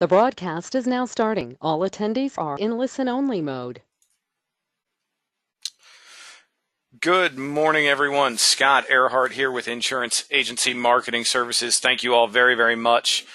The broadcast is now starting. All attendees are in listen-only mode. Good morning, everyone. Scott Earhart here with Insurance Agency Marketing Services. Thank you all very, very much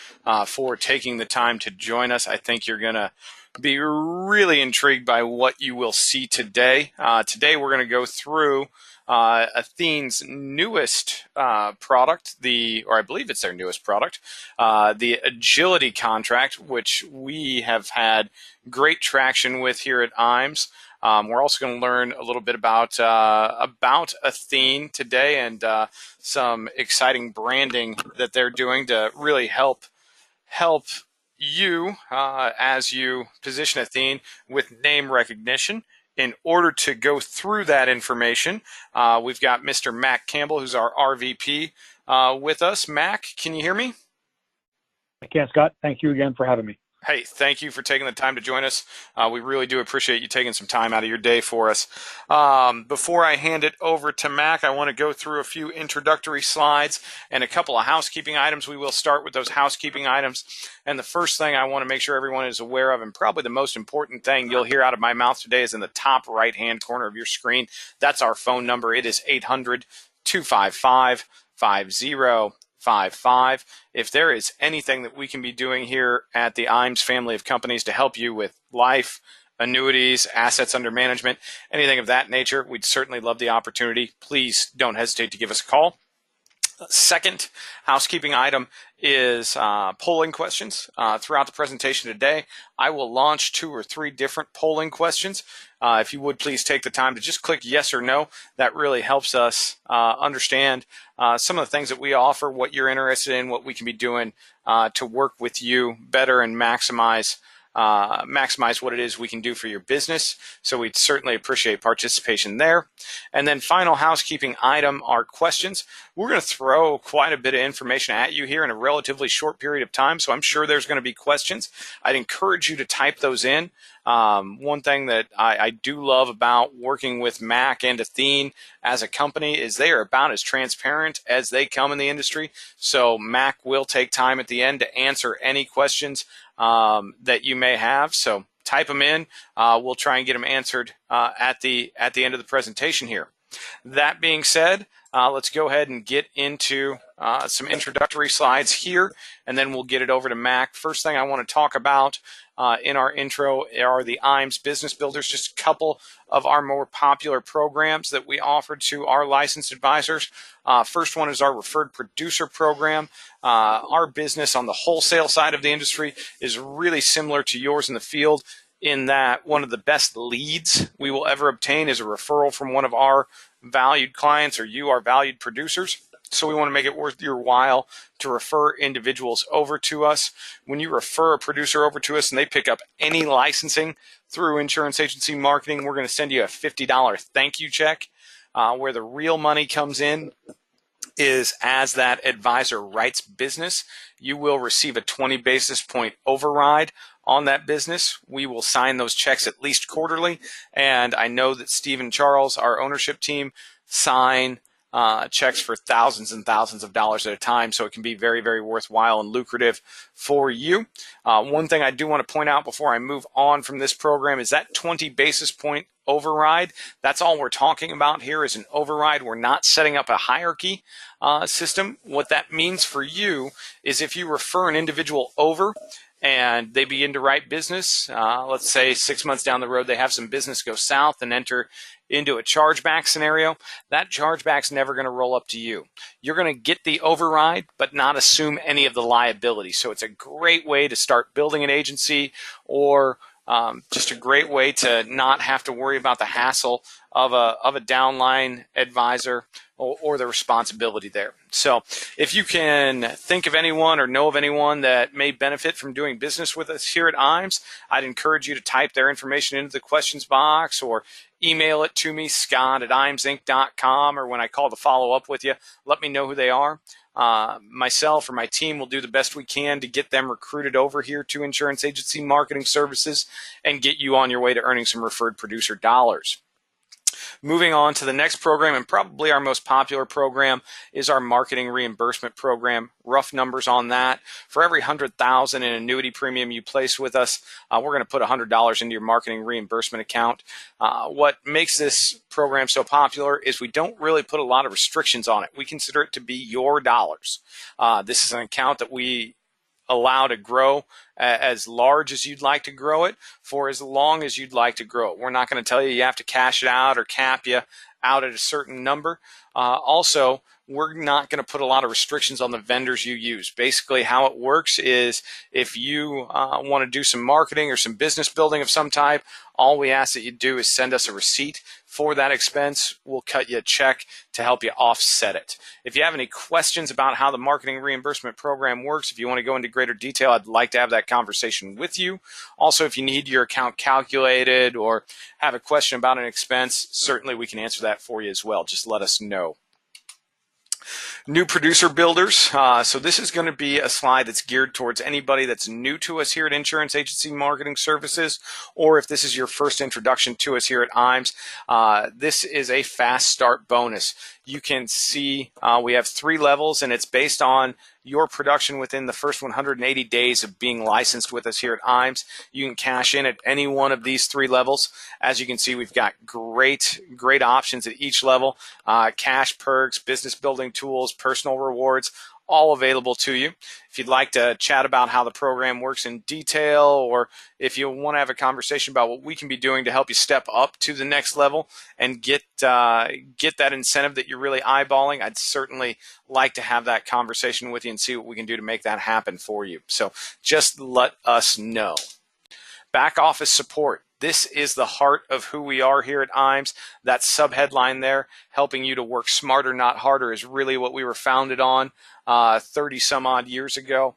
for taking the time to join us. I think you're going to be really intrigued by what you will see today. Today, we're going to go through Athene's newest product, or I believe it's their newest product, the Agility contract, which we have had great traction with here at Iams. We're also going to learn a little bit about Athene today and some exciting branding that they're doing to really help you as you position Athene with name recognition. In order to go through that information, we've got Mr. Mac Campbell, who's our RVP, with us. Mac, can you hear me? I can, Scott. Thank you again for having me. Hey, thank you for taking the time to join us. We really do appreciate you taking some time out of your day for us. Before I hand it over to Mac, I want to go through a few introductory slides and a couple of housekeeping items. We will start with those housekeeping items. And the first thing I want to make sure everyone is aware of, and probably the most important thing you'll hear out of my mouth today, is in the top right-hand corner of your screen. That's our phone number. It is 800-255-5055. If there is anything that we can be doing here at the Iams family of companies to help you with life, annuities, assets under management, anything of that nature, we'd certainly love the opportunity. Please don't hesitate to give us a call. Second housekeeping item is polling questions. Throughout the presentation today, I will launch 2 or 3 different polling questions. If you would please take the time to just click yes or no. That really helps us understand some of the things that we offer, what you're interested in, what we can be doing to work with you better and maximize what it is we can do for your business. So we'd certainly appreciate participation there. And then final housekeeping item are questions. We're going to throw quite a bit of information at you here in a relatively short period of time, so I'm sure there's going to be questions. I'd encourage you to type those in. One thing that I do love about working with Mac and Athene as a company is they are about as transparent as they come in the industry. So Mac will take time at the end to answer any questions that you may have. So type them in. We'll try and get them answered at the end of the presentation here. That being said, let's go ahead and get into some introductory slides here, and then we'll get it over to Mac. First thing I want to talk about in our intro are the Iams Business Builders, just a couple of our more popular programs that we offer to our licensed advisors. First one is our Referred Producer Program. Our business on the wholesale side of the industry is really similar to yours in the field, in that one of the best leads we will ever obtain is a referral from one of our valued clients, or you, our valued producers. So we want to make it worth your while to refer individuals over to us. When you refer a producer over to us and they pick up any licensing through Insurance Agency Marketing, we're going to send you a $50 thank you check. Where the real money comes in is as that advisor writes business, you will receive a 20 basis point override on that business. We will sign those checks at least quarterly, and I know that Steve and Charles, our ownership team, sign checks for thousands and thousands of dollars at a time, so it can be very, very worthwhile and lucrative for you. One thing I do want to point out before I move on from this program is that 20 basis point override. That's all we're talking about here is an override. We're not setting up a hierarchy system. What that means for you is if you refer an individual over and they begin to write business, let's say 6 months down the road, they have some business go south and enter into a chargeback scenario, that chargeback's never going to roll up to you. You're going to get the override, but not assume any of the liability. So it's a great way to start building an agency, or just a great way to not have to worry about the hassle of a downline advisor or the responsibility there. So if you can think of anyone or know of anyone that may benefit from doing business with us here at Iams, I'd encourage you to type their information into the questions box or email it to me, scott@iamsinc.com, or when I call to follow up with you, let me know who they are. Myself or my team will do the best we can to get them recruited over here to Insurance Agency Marketing Services and get you on your way to earning some referred producer dollars. Moving on to the next program, and probably our most popular program, is our marketing reimbursement program. Rough numbers on that. For every $100,000 in annuity premium you place with us, we're going to put $100 into your marketing reimbursement account. What makes this program so popular is we don't really put a lot of restrictions on it. We consider it to be your dollars. This is an account that we allow to grow as large as you'd like to grow it for as long as you'd like to grow it. We're not going to tell you you have to cash it out or cap you out at a certain number. Also, we're not going to put a lot of restrictions on the vendors you use. Basically, how it works is if you want to do some marketing or some business building of some type, all we ask that you do is send us a receipt for that expense. We'll cut you a check to help you offset it. If you have any questions about how the marketing reimbursement program works, if you want to go into greater detail, I'd like to have that conversation with you. Also, if you need your account calculated or have a question about an expense, certainly we can answer that for you as well. Just let us know. New producer builders. So this is going to be a slide that's geared towards anybody that's new to us here at Insurance Agency Marketing Services, or if this is your first introduction to us here at Iams. This is a fast start bonus. You can see we have 3 levels, and it's based on your production within the first 180 days of being licensed with us here at Iams. You can cash in at any one of these 3 levels. As you can see, we've got great options at each level. Cash perks, business building tools, personal rewards, all available to you. If you'd like to chat about how the program works in detail, or if you want to have a conversation about what we can be doing to help you step up to the next level and get that incentive that you're really eyeballing, I'd certainly like to have that conversation with you and see what we can do to make that happen for you. So just let us know. Back office support. This is the heart of who we are here at Iams. That subheadline there, helping you to work smarter, not harder, is really what we were founded on 30 some odd years ago.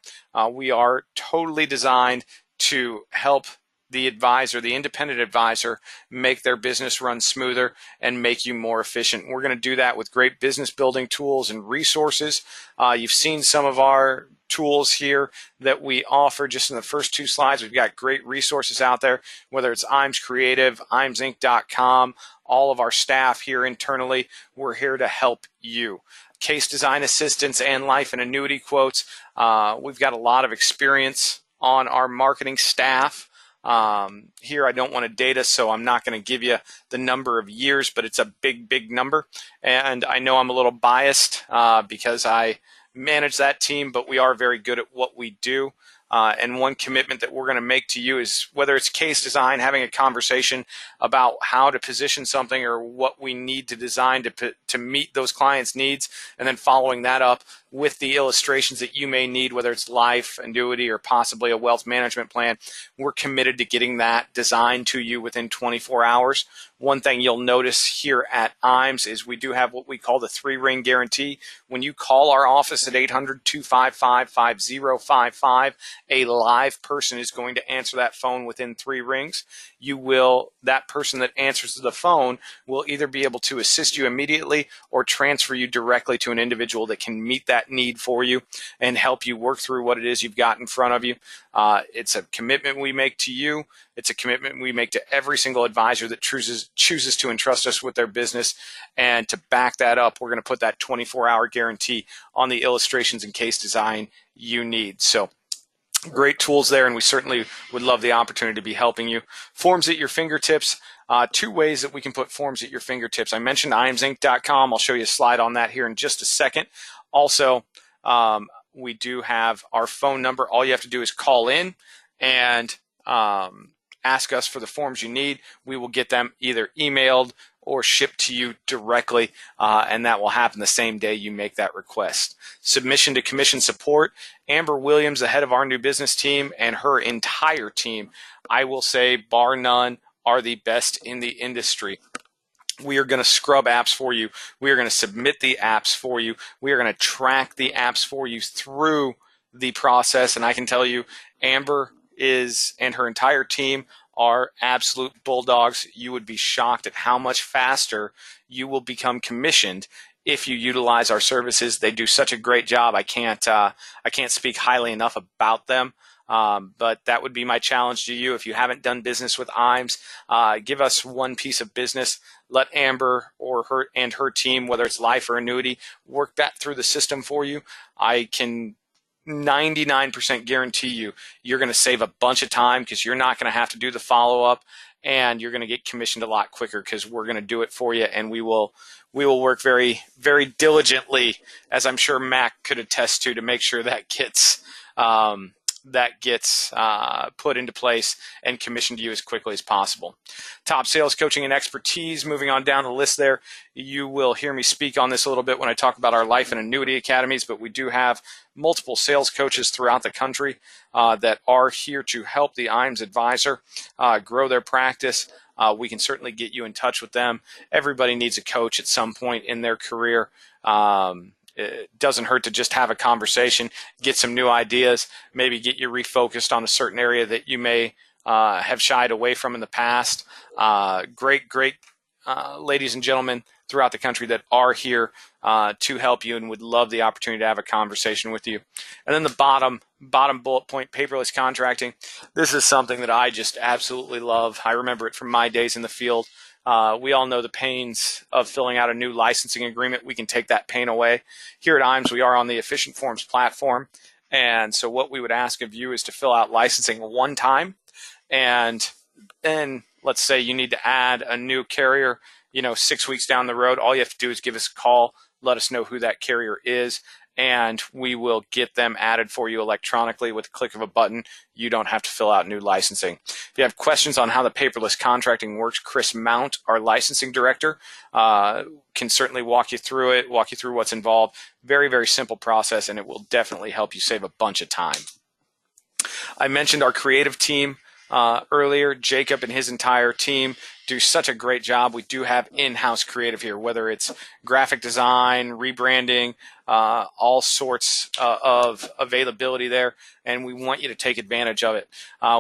We are totally designed to help the advisor, the independent advisor, make their business run smoother and make you more efficient. We're going to do that with great business building tools and resources. You've seen some of our tools here that we offer just in the first 2 slides. We've got great resources out there, whether it's Iams Creative, IamsInc.com, all of our staff here internally. We're here to help you. Case design assistance and life and annuity quotes. We've got a lot of experience on our marketing staff. Here I don't want to date us, so I'm not going to give you the number of years, but it's a big number. And I know I'm a little biased because I manage that team, but we are very good at what we do. And one commitment that we're going to make to you is, whether it's case design, having a conversation about how to position something or what we need to design to meet those clients' needs, and then following that up with the illustrations that you may need, whether it's life, annuity, or possibly a wealth management plan. We're committed to getting that designed to you within 24 hours. One thing you'll notice here at Iams is we do have what we call the 3-ring guarantee. When you call our office at 800-255-5055, a live person is going to answer that phone within 3 rings. That person that answers the phone will either be able to assist you immediately or transfer you directly to an individual that can meet that need for you and help you work through what it is you've got in front of you. It's a commitment we make to you. It's a commitment we make to every single advisor that chooses to entrust us with their business. And to back that up, we're going to put that 24-hour guarantee on the illustrations and case design you need. So great tools there, and we certainly would love the opportunity to be helping you. Forms at your fingertips. 2 ways that we can put forms at your fingertips. I mentioned IamsInc.com. I'll show you a slide on that here in just a second. Also, we do have our phone number. All you have to do is call in and ask us for the forms you need. We will get them either emailed or shipped to you directly, and that will happen the same day you make that request. Submission to commission support. Amber Williams, the head of our new business team, and her entire team, I will say, bar none, are the best in the industry. We are going to scrub apps for you. We are going to submit the apps for you. We are going to track the apps for you through the process. And I can tell you, Amber and her entire team are absolute bulldogs. You would be shocked at how much faster you will become commissioned if you utilize our services. They do such a great job. I can't speak highly enough about them. But that would be my challenge to you. If you haven't done business with Iams, give us one piece of business. Let Amber or her team, whether it's life or annuity, work that through the system for you. I can 99% guarantee you're going to save a bunch of time because you're not going to have to do the follow-up, and you're going to get commissioned a lot quicker because we're going to do it for you, and we will work very, very diligently, as I'm sure Mac could attest to make sure that gets put into place and commissioned to you as quickly as possible. Top sales coaching and expertise. Moving on down the list there, you will hear me speak on this a little bit when I talk about our life and annuity academies, but we do have multiple sales coaches throughout the country that are here to help the Iams advisor grow their practice. We can certainly get you in touch with them. Everybody needs a coach at some point in their career. It doesn't hurt to just have a conversation, get some new ideas, maybe get you refocused on a certain area that you may have shied away from in the past. Great ladies and gentlemen throughout the country that are here to help you and would love the opportunity to have a conversation with you. And then the bottom bullet point, paperless contracting. This is something that I just absolutely love. I remember it from my days in the field. We all know the pains of filling out a new licensing agreement. We can take that pain away. Here at Iams, we are on the Efficient Forms platform. And so what we would ask of you is to fill out licensing one time. And then let's say you need to add a new carrier, 6 weeks down the road. All you have to do is give us a call, let us know who that carrier is, and we will get them added for you electronically with a click of a button. You don't have to fill out new licensing. If you have questions on how the paperless contracting works, Chris Mount, our licensing director, can certainly walk you through it, walk you through what's involved. Very, very simple process, and it will definitely help you save a bunch of time. I mentioned our creative team earlier. Jacob and his entire team do such a great job. We do have in-house creative here, whether it's graphic design, rebranding, all sorts of availability there, and we want you to take advantage of it.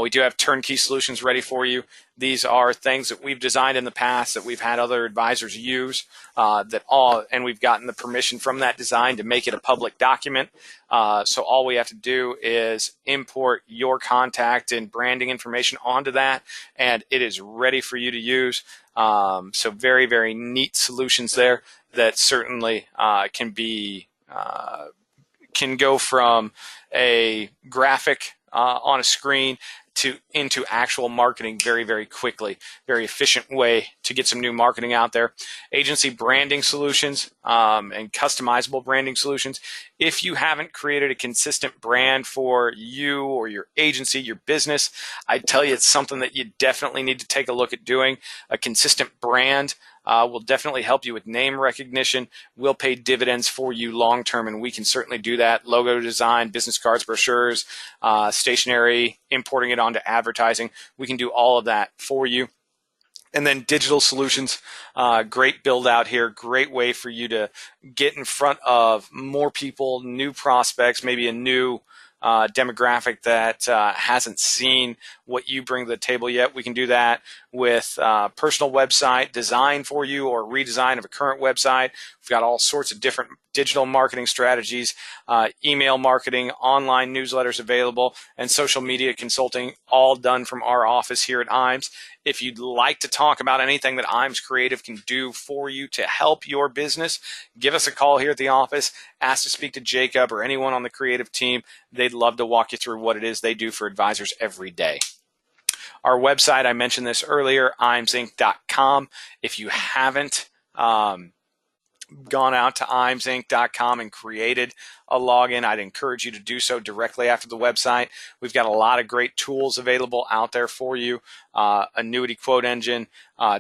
We do have Turnkey Solutions ready for you. These are things that we've designed in the past that we've had other advisors use, and we've gotten the permission from that design to make it a public document. So all we have to do is import your contact and branding information onto that, and it is ready for you to use. So very, very neat solutions there that certainly can go from a graphic on a screen into actual marketing very, very quickly. Very efficient way to get some new marketing out there. Agency branding solutions and customizable branding solutions. If you haven't created a consistent brand for you or your agency, your business, I tell you it's something that you definitely need to take a look at doing. A consistent brand will definitely help you with name recognition, will pay dividends for you long term, and we can certainly do that. Logo design, business cards, brochures, stationery, importing it onto advertising. We can do all of that for you. And then digital solutions, great build out here, great way for you to get in front of more people, new prospects, maybe a new demographic that hasn't seen what you bring to the table yet. We can do that with personal website design for you or redesign of a current website. We've got all sorts of different digital marketing strategies, email marketing, online newsletters available, and social media consulting, all done from our office here at Iams. If you'd like to talk about anything that Iams Creative can do for you to help your business, give us a call here at the office. Ask to speak to Jacob or anyone on the creative team. They'd love to walk you through what it is they do for advisors every day. Our website, I mentioned this earlier, iamsinc.com. If you haven't gone out to iamsinc.com and created a login, I'd encourage you to do so directly after the website. We've got a lot of great tools available out there for you. Annuity quote engine,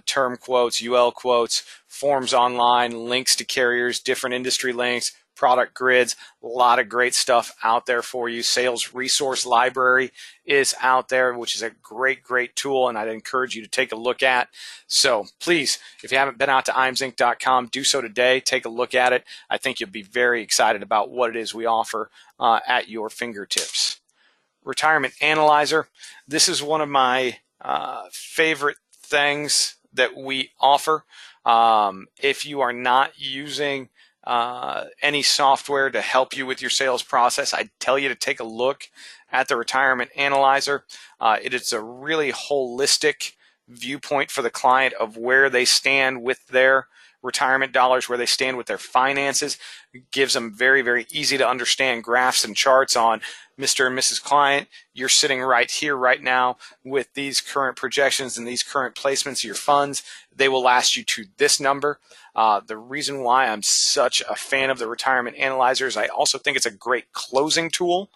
term quotes, UL quotes, forms online, links to carriers, different industry links, product grids, a lot of great stuff out there for you. Sales resource library is out there, which is a great, great tool, and I'd encourage you to take a look at. So please, if you haven't been out to iamsinc.com, do so today. Take a look at it. I think you'll be very excited about what it is we offer at your fingertips. Retirement Analyzer. This is one of my favorite things that we offer. If you are not using any software to help you with your sales process, I'd tell you to take a look at the Retirement Analyzer. It is a really holistic viewpoint for the client of where they stand with their retirement dollars, where they stand with their finances. It gives them very, very easy to understand graphs and charts on Mr. and Mrs. Client. You're sitting right here, right now, with these current projections and these current placements of your funds. They will last you to this number. The reason why I'm such a fan of the Retirement Analyzer is I also think it's a great closing tool,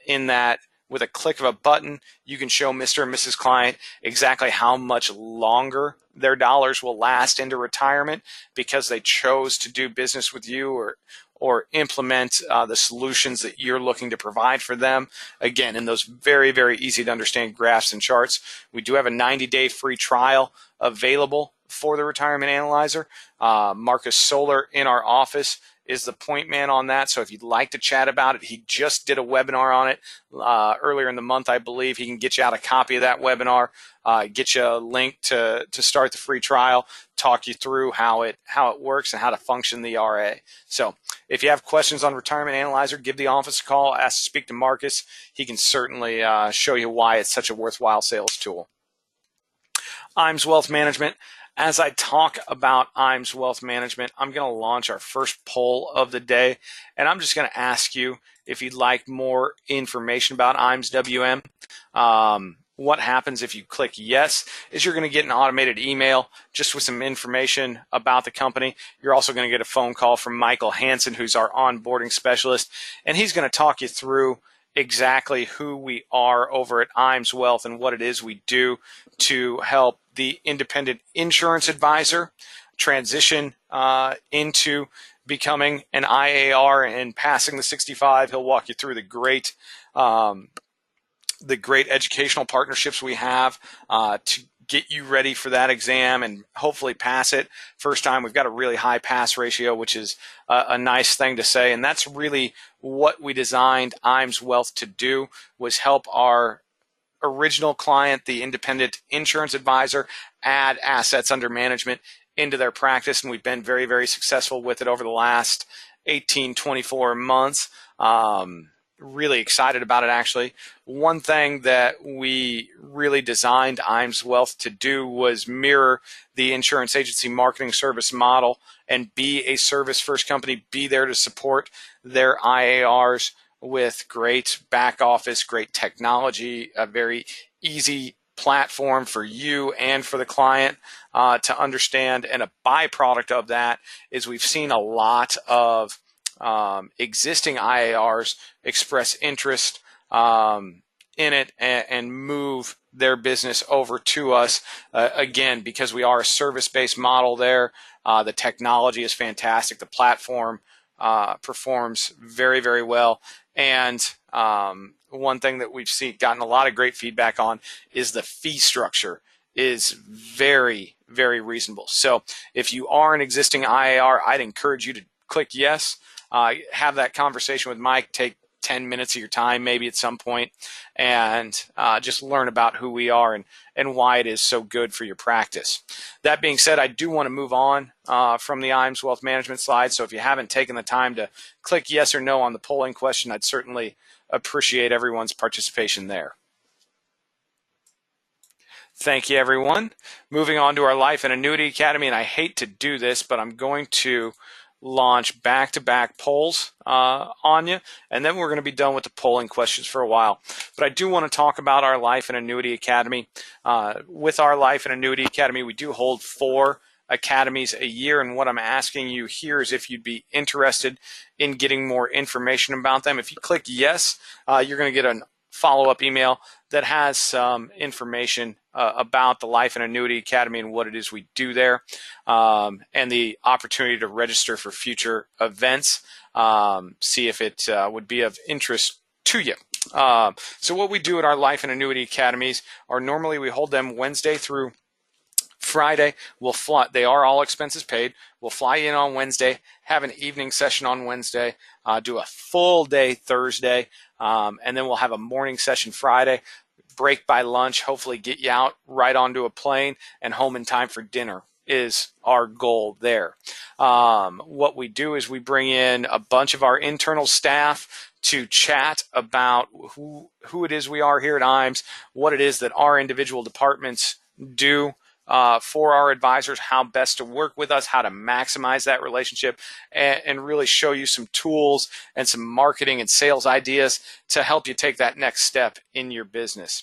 in that with a click of a button, you can show Mr. and Mrs. Client exactly how much longer their dollars will last into retirement because they chose to do business with you or implement the solutions that you're looking to provide for them. Again, in those very, very easy to understand graphs and charts. We do have a 90-day free trial available for the Retirement Analyzer. Marcus Solar in our office is the point man on that. So if you'd like to chat about it, he just did a webinar on it earlier in the month, I believe. He can get you out a copy of that webinar, get you a link to start the free trial, talk you through how it works and how to function the RA. So if you have questions on Retirement Analyzer, give the office a call, ask to speak to Marcus. He can certainly show you why it's such a worthwhile sales tool. Iams Wealth Management. As I talk about Iams Wealth Management, I'm going to launch our first poll of the day, and I'm just going to ask you if you'd like more information about Iams WM. What happens if you click yes is you're going to get an automated email just with some information about the company. You're also going to get a phone call from Michael Hansen, who's our onboarding specialist, and he's going to talk you through exactly who we are over at Iams Wealth and what it is we do to help the independent insurance advisor transition into becoming an IAR and passing the 65. He'll walk you through the great educational partnerships we have to get you ready for that exam and hopefully pass it first time. We've got a really high pass ratio, which is a nice thing to say, and that's really what we designed Iams Wealth to do, was help our original client, the independent insurance advisor, add assets under management into their practice, and we've been very, very successful with it over the last 18, 24 months. Really excited about it, actually. One thing that we really designed Iams Wealth to do was mirror the insurance agency marketing service model and be a service-first company, be there to support their IARs with great back office, great technology, a very easy platform for you and for the client to understand. And a byproduct of that is we've seen a lot of existing IARs express interest in it and move their business over to us, again, because we are a service-based model there. The technology is fantastic. The platform performs very, very well. And one thing that we've gotten a lot of great feedback on is the fee structure is very, very reasonable. So if you are an existing IAR, I'd encourage you to click yes. Have that conversation with Mike, take 10 minutes of your time maybe at some point, and just learn about who we are and why it is so good for your practice. That being said, I do want to move on from the Iams Wealth Management slide, so if you haven't taken the time to click yes or no on the polling question, I'd certainly appreciate everyone's participation there. Thank you, everyone. Moving on to our Life and Annuity Academy, and I hate to do this, but I'm going to launch back-to-back polls on you, and then we're going to be done with the polling questions for a while. But I do want to talk about our Life and Annuity Academy. With our Life and Annuity Academy, we do hold 4 academies a year, and what I'm asking you here is if you'd be interested in getting more information about them. If you click yes, you're going to get a follow-up email that has some information about the Life and Annuity Academy and what it is we do there, and the opportunity to register for future events, see if it would be of interest to you. So what we do at our Life and Annuity Academies are normally we hold them Wednesday through Friday. We'll fly. They are all expenses paid. We'll fly in on Wednesday, have an evening session on Wednesday, do a full day Thursday, and then we'll have a morning session Friday, break by lunch, hopefully get you out right onto a plane and home in time for dinner is our goal there. What we do is we bring in a bunch of our internal staff to chat about who it is we are here at Iams, what it is that our individual departments do for our advisors, how best to work with us, how to maximize that relationship, and really show you some tools and some marketing and sales ideas to help you take that next step in your business.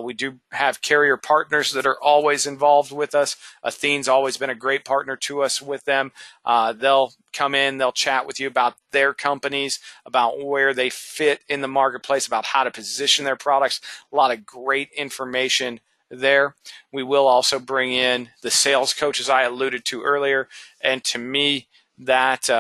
We do have carrier partners that are always involved with us. Athene's always been a great partner to us with them. They'll come in, they'll chat with you about their companies, about where they fit in the marketplace, about how to position their products. A lot of great information there. We will also bring in the sales coaches I alluded to earlier, and to me, that's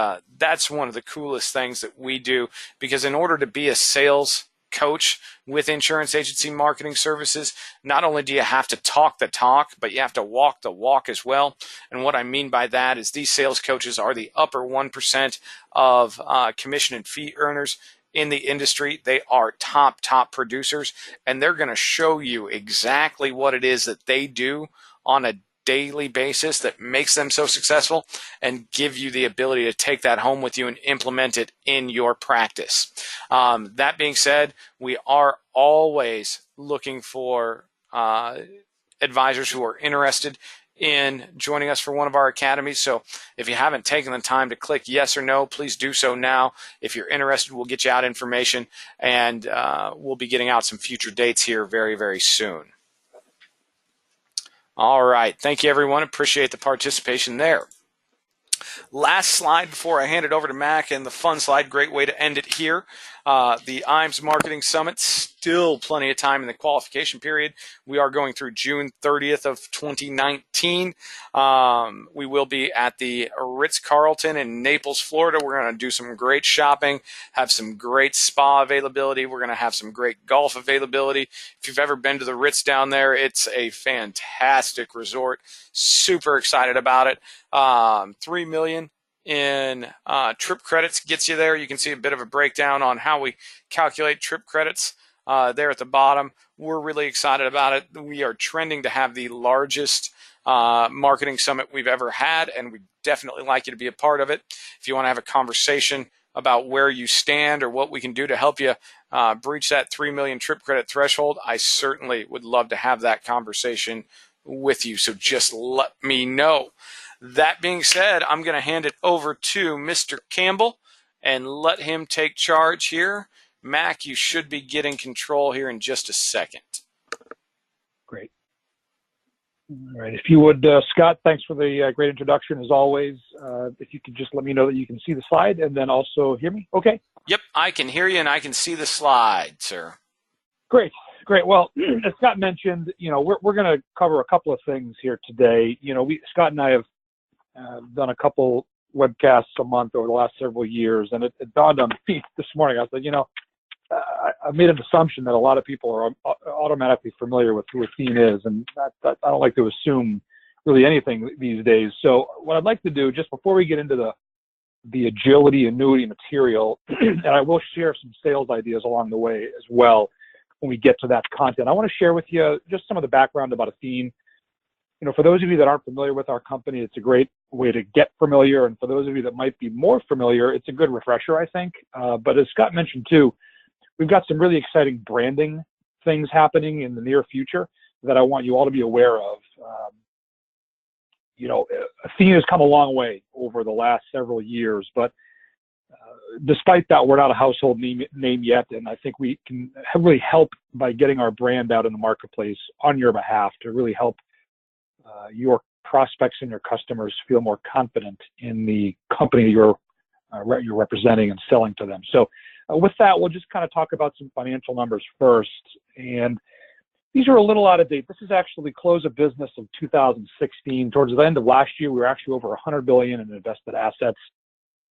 one of the coolest things that we do, because in order to be a sales coach with insurance agency marketing services, not only do you have to talk the talk, but you have to walk the walk as well. And what I mean by that is these sales coaches are the upper 1% of commission and fee earners in the industry. They are top producers, and they're going to show you exactly what it is that they do on a daily basis that makes them so successful, and give you the ability to take that home with you and implement it in your practice. That being said, we are always looking for advisors who are interested in joining us for one of our academies. So if you haven't taken the time to click yes or no, please do so now. If you're interested, we'll get you out information, and we'll be getting out some future dates here very, very soon. All right. Thank you, everyone. Appreciate the participation there. Last slide before I hand it over to Mac, and the fun slide, great way to end it here. The Iams Marketing Summit, still plenty of time in the qualification period. We are going through June 30th of 2019. We will be at the Ritz-Carlton in Naples, Florida. We're going to do some great shopping, have some great spa availability. We're going to have some great golf availability. If you've ever been to the Ritz down there, it's a fantastic resort. Super excited about it. $3 million in trip credits gets you there. You can see a bit of a breakdown on how we calculate trip credits there at the bottom. We're really excited about it. We are trending to have the largest marketing summit we've ever had, and we'd definitely like you to be a part of it. If you want to have a conversation about where you stand or what we can do to help you breach that 3 million trip credit threshold, I certainly would love to have that conversation with you. So just let me know. That being said, I'm going to hand it over to Mr. Campbell and let him take charge here. Mac, you should be getting control here in just a second. Great. All right. If you would, Scott, thanks for the great introduction as always. If you could just let me know that you can see the slide and then also hear me. Okay. Yep, I can hear you and I can see the slide, sir. Great. Great. Well, as Scott mentioned, we're going to cover a couple of things here today. Scott and I have done a couple webcasts a month over the last several years, and it dawned on me this morning. I said, I made an assumption that a lot of people are automatically familiar with who Athene is, and I don't like to assume really anything these days. So what I'd like to do, just before we get into the agility annuity material, and I will share some sales ideas along the way as well when we get to that content, I want to share with you just some of the background about Athene. For those of you that aren't familiar with our company, it's a great way to get familiar. And for those of you that might be more familiar, it's a good refresher, I think. But as Scott mentioned too, we've got some really exciting branding things happening in the near future that I want you all to be aware of. Athene has come a long way over the last several years, but despite that, we're not a household name yet. And I think we can really help by getting our brand out in the marketplace on your behalf to really help your prospects and your customers feel more confident in the company you're representing and selling to them. So with that, we'll just kind of talk about some financial numbers first. And these are a little out of date. This is actually close of business of 2016. Towards the end of last year, we were actually over $100 billion in invested assets.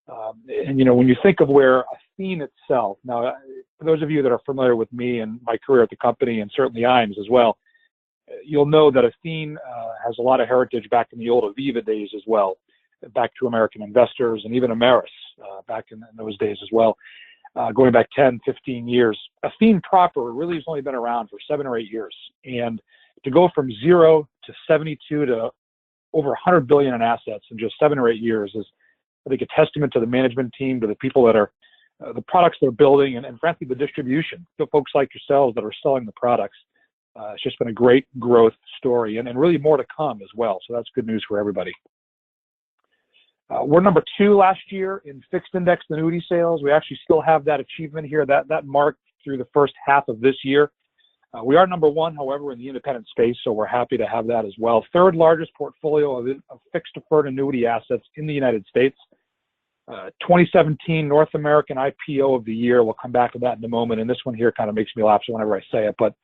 When you think of where Athene itself, now, for those of you that are familiar with me and my career at the company, and certainly Iams as well, you'll know that Athene has a lot of heritage back in the old Aviva days as well, back to American Investors and even Ameris back in those days as well, going back 10, 15 years. Athene proper really has only been around for 7 or 8 years. And to go from 0 to 72 to over 100 billion in assets in just 7 or 8 years is, I think, a testament to the management team, to the people that are, the products they're building, and frankly, the distribution. So folks like yourselves that are selling the products. It's just been a great growth story, and really more to come as well. So that's good news for everybody. We're number 2 last year in fixed indexed annuity sales. We actually still have that achievement here, that mark through the first half of this year. We are number 1, however, in the independent space, so we're happy to have that as well. 3rd largest portfolio of fixed deferred annuity assets in the United States. 2017 North American IPO of the year. We'll come back to that in a moment, and this one here kind of makes me laugh whenever I say it, but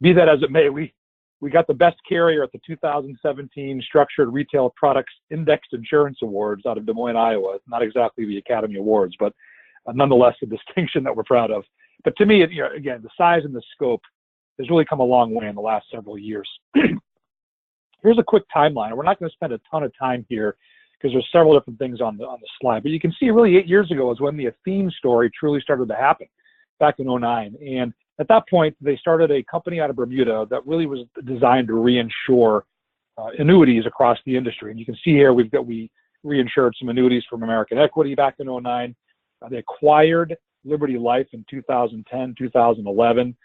be that as it may, we got the best carrier at the 2017 Structured Retail Products Indexed Insurance Awards out of Des Moines, Iowa. Not exactly the Academy Awards, but nonetheless a distinction that we're proud of. But to me, again, the size and the scope has really come a long way in the last several years. Here's a quick timeline. We're not going to spend a ton of time here because there's several different things on the slide. But you can see really 8 years ago is when the Athene story truly started to happen, back in 2009. And at that point, they started a company out of Bermuda that really was designed to reinsure annuities across the industry. And you can see here we reinsured some annuities from American Equity back in 2009. They acquired Liberty Life in 2010, 2011.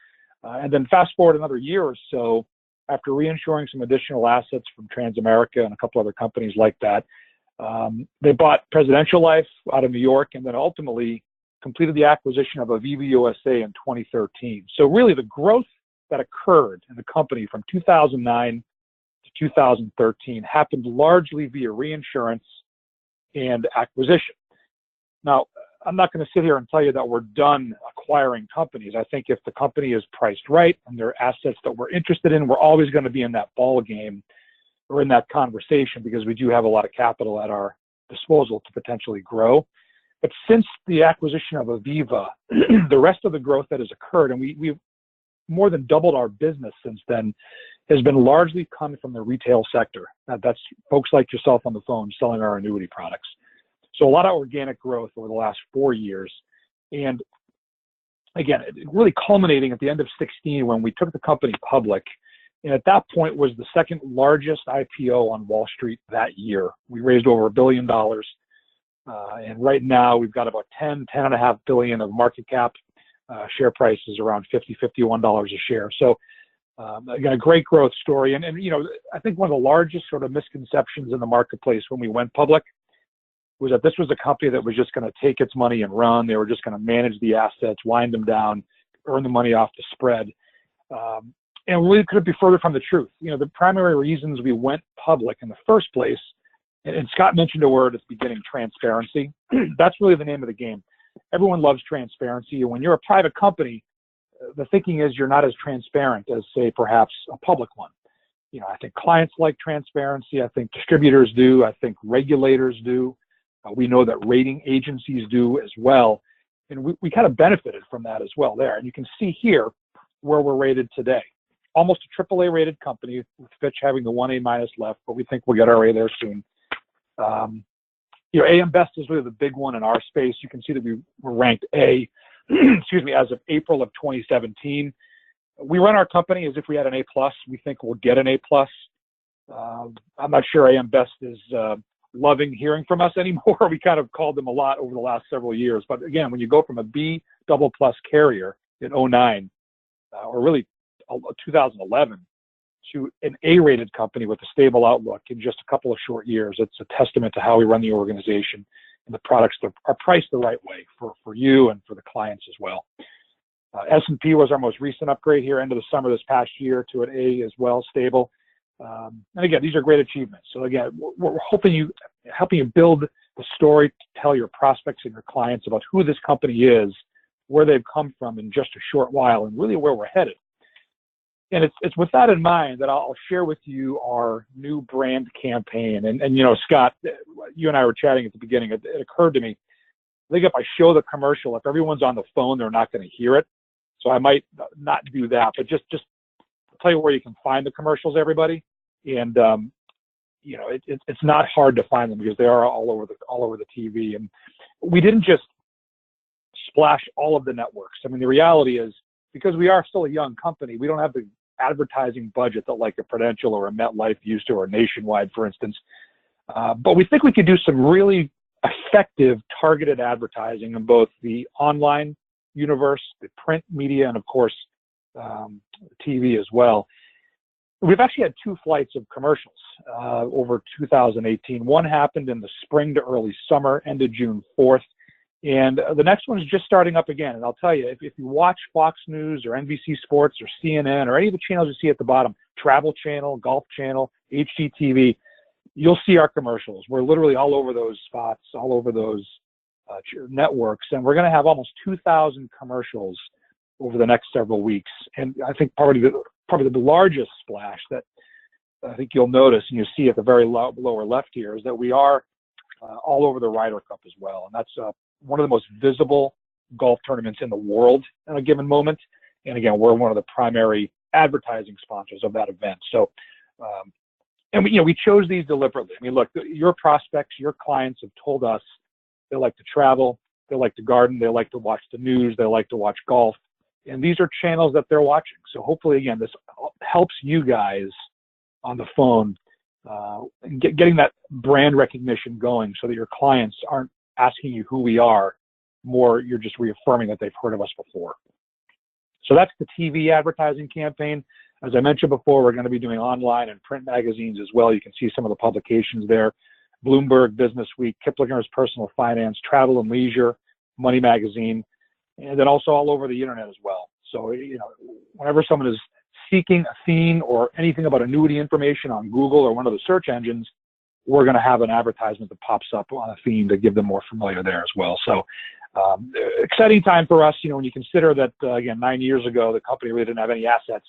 And then fast forward another year or so, after reinsuring some additional assets from Transamerica and a couple other companies like that, they bought Presidential Life out of New York, and then ultimately completed the acquisition of Aviva USA in 2013. So really the growth that occurred in the company from 2009 to 2013 happened largely via reinsurance and acquisition. Now, I'm not going to sit here and tell you that we're done acquiring companies. I think if the company is priced right and there are assets that we're interested in, we're always going to be in that ball game or in that conversation because we do have a lot of capital at our disposal to potentially grow. But since the acquisition of Aviva, the rest of the growth that has occurred, and we've more than doubled our business since then, has been largely coming from the retail sector. That's folks like yourself on the phone selling our annuity products. So a lot of organic growth over the last 4 years. And again, really culminating at the end of 2016 when we took the company public. And at that point was the 2nd largest IPO on Wall Street that year. We raised over $1 billion. And right now we've got about $10.5 billion of market cap. Share price is around $50, $51 a share. So again, a great growth story. And I think one of the largest sort of misconceptions in the marketplace when we went public was that this was a company that was just going to take its money and run. They were just going to manage the assets, wind them down, earn the money off the spread. And really couldn't be further from the truth. The primary reasons we went public in the first place, and Scott mentioned a word at the beginning, transparency. That's really the name of the game. Everyone loves transparency. And when you're a private company, the thinking is you're not as transparent as, say, perhaps a public one. I think clients like transparency. I think distributors do. I think regulators do. We know that rating agencies do as well. And we kind of benefited from that as well there. And you can see here where we're rated today. Almost a AAA rated company, with Fitch having the 1A- left, but we think we'll get our A there soon. AM Best is really the big one in our space. You can see that we were ranked A, as of April of 2017. We run our company as if we had an A+. We think we'll get an A+. I'm not sure AM Best is loving hearing from us anymore. We kind of called them a lot over the last several years. But again, when you go from a B++ carrier in 2009, or really 2011, to an A-rated company with a stable outlook in just a couple of short years, it's a testament to how we run the organization and the products that are priced the right way for you and for the clients as well. S&P was our most recent upgrade here, end of the summer this past year, to an A as well, stable. And again, these are great achievements. So again, we're helping you build the story to tell your prospects and your clients about who this company is, where they've come from in just a short while, and really where we're headed. And it's with that in mind that I'll share with you our new brand campaign. And Scott, you and I were chatting at the beginning. It occurred to me, I think if I show the commercial, if everyone's on the phone, they're not going to hear it. So I might not do that. But just tell you where you can find the commercials, everybody. And it's not hard to find them because they are all over the TV. And we didn't just splash all of the networks. I mean, the reality is, because we are still a young company, we don't have the advertising budget that like a Prudential or a MetLife used to, or Nationwide, for instance. But we think we could do some really effective targeted advertising in both the online universe, the print media, and of course, TV as well. We've actually had 2 flights of commercials over 2018. One happened in the spring to early summer, ended June 4th. And the next one is just starting up again. And I'll tell you, if you watch Fox News or NBC Sports or CNN or any of the channels you see at the bottom, Travel Channel, Golf Channel, HGTV, you'll see our commercials. We're literally all over those spots, all over those networks. And we're going to have almost 2,000 commercials over the next several weeks. And I think probably the largest splash that I think you'll notice, and you see at the very lower left here, is that we are all over the Ryder Cup as well. And that's one of the most visible golf tournaments in the world at a given moment. And again, we're one of the primary advertising sponsors of that event. So, and we chose these deliberately. I mean, look, your prospects, your clients have told us they like to travel, they like to garden, they like to watch the news, they like to watch golf. And these are channels that they're watching. So hopefully, again, this helps you guys on the phone getting that brand recognition going so that your clients aren't asking you who we are, more you're just reaffirming that they've heard of us before. So that's the TV advertising campaign. As I mentioned before, we're going to be doing online and print magazines as well. You can see some of the publications there. Bloomberg Business Week, Kiplinger's Personal Finance, Travel and Leisure, Money Magazine, and then also all over the internet as well. So, whenever someone is seeking Athene or anything about annuity information on Google or one of the search engines, we're going to have an advertisement that pops up on Athene to give them more familiar there as well. So, exciting time for us, when you consider that, again, 9 years ago, the company really didn't have any assets.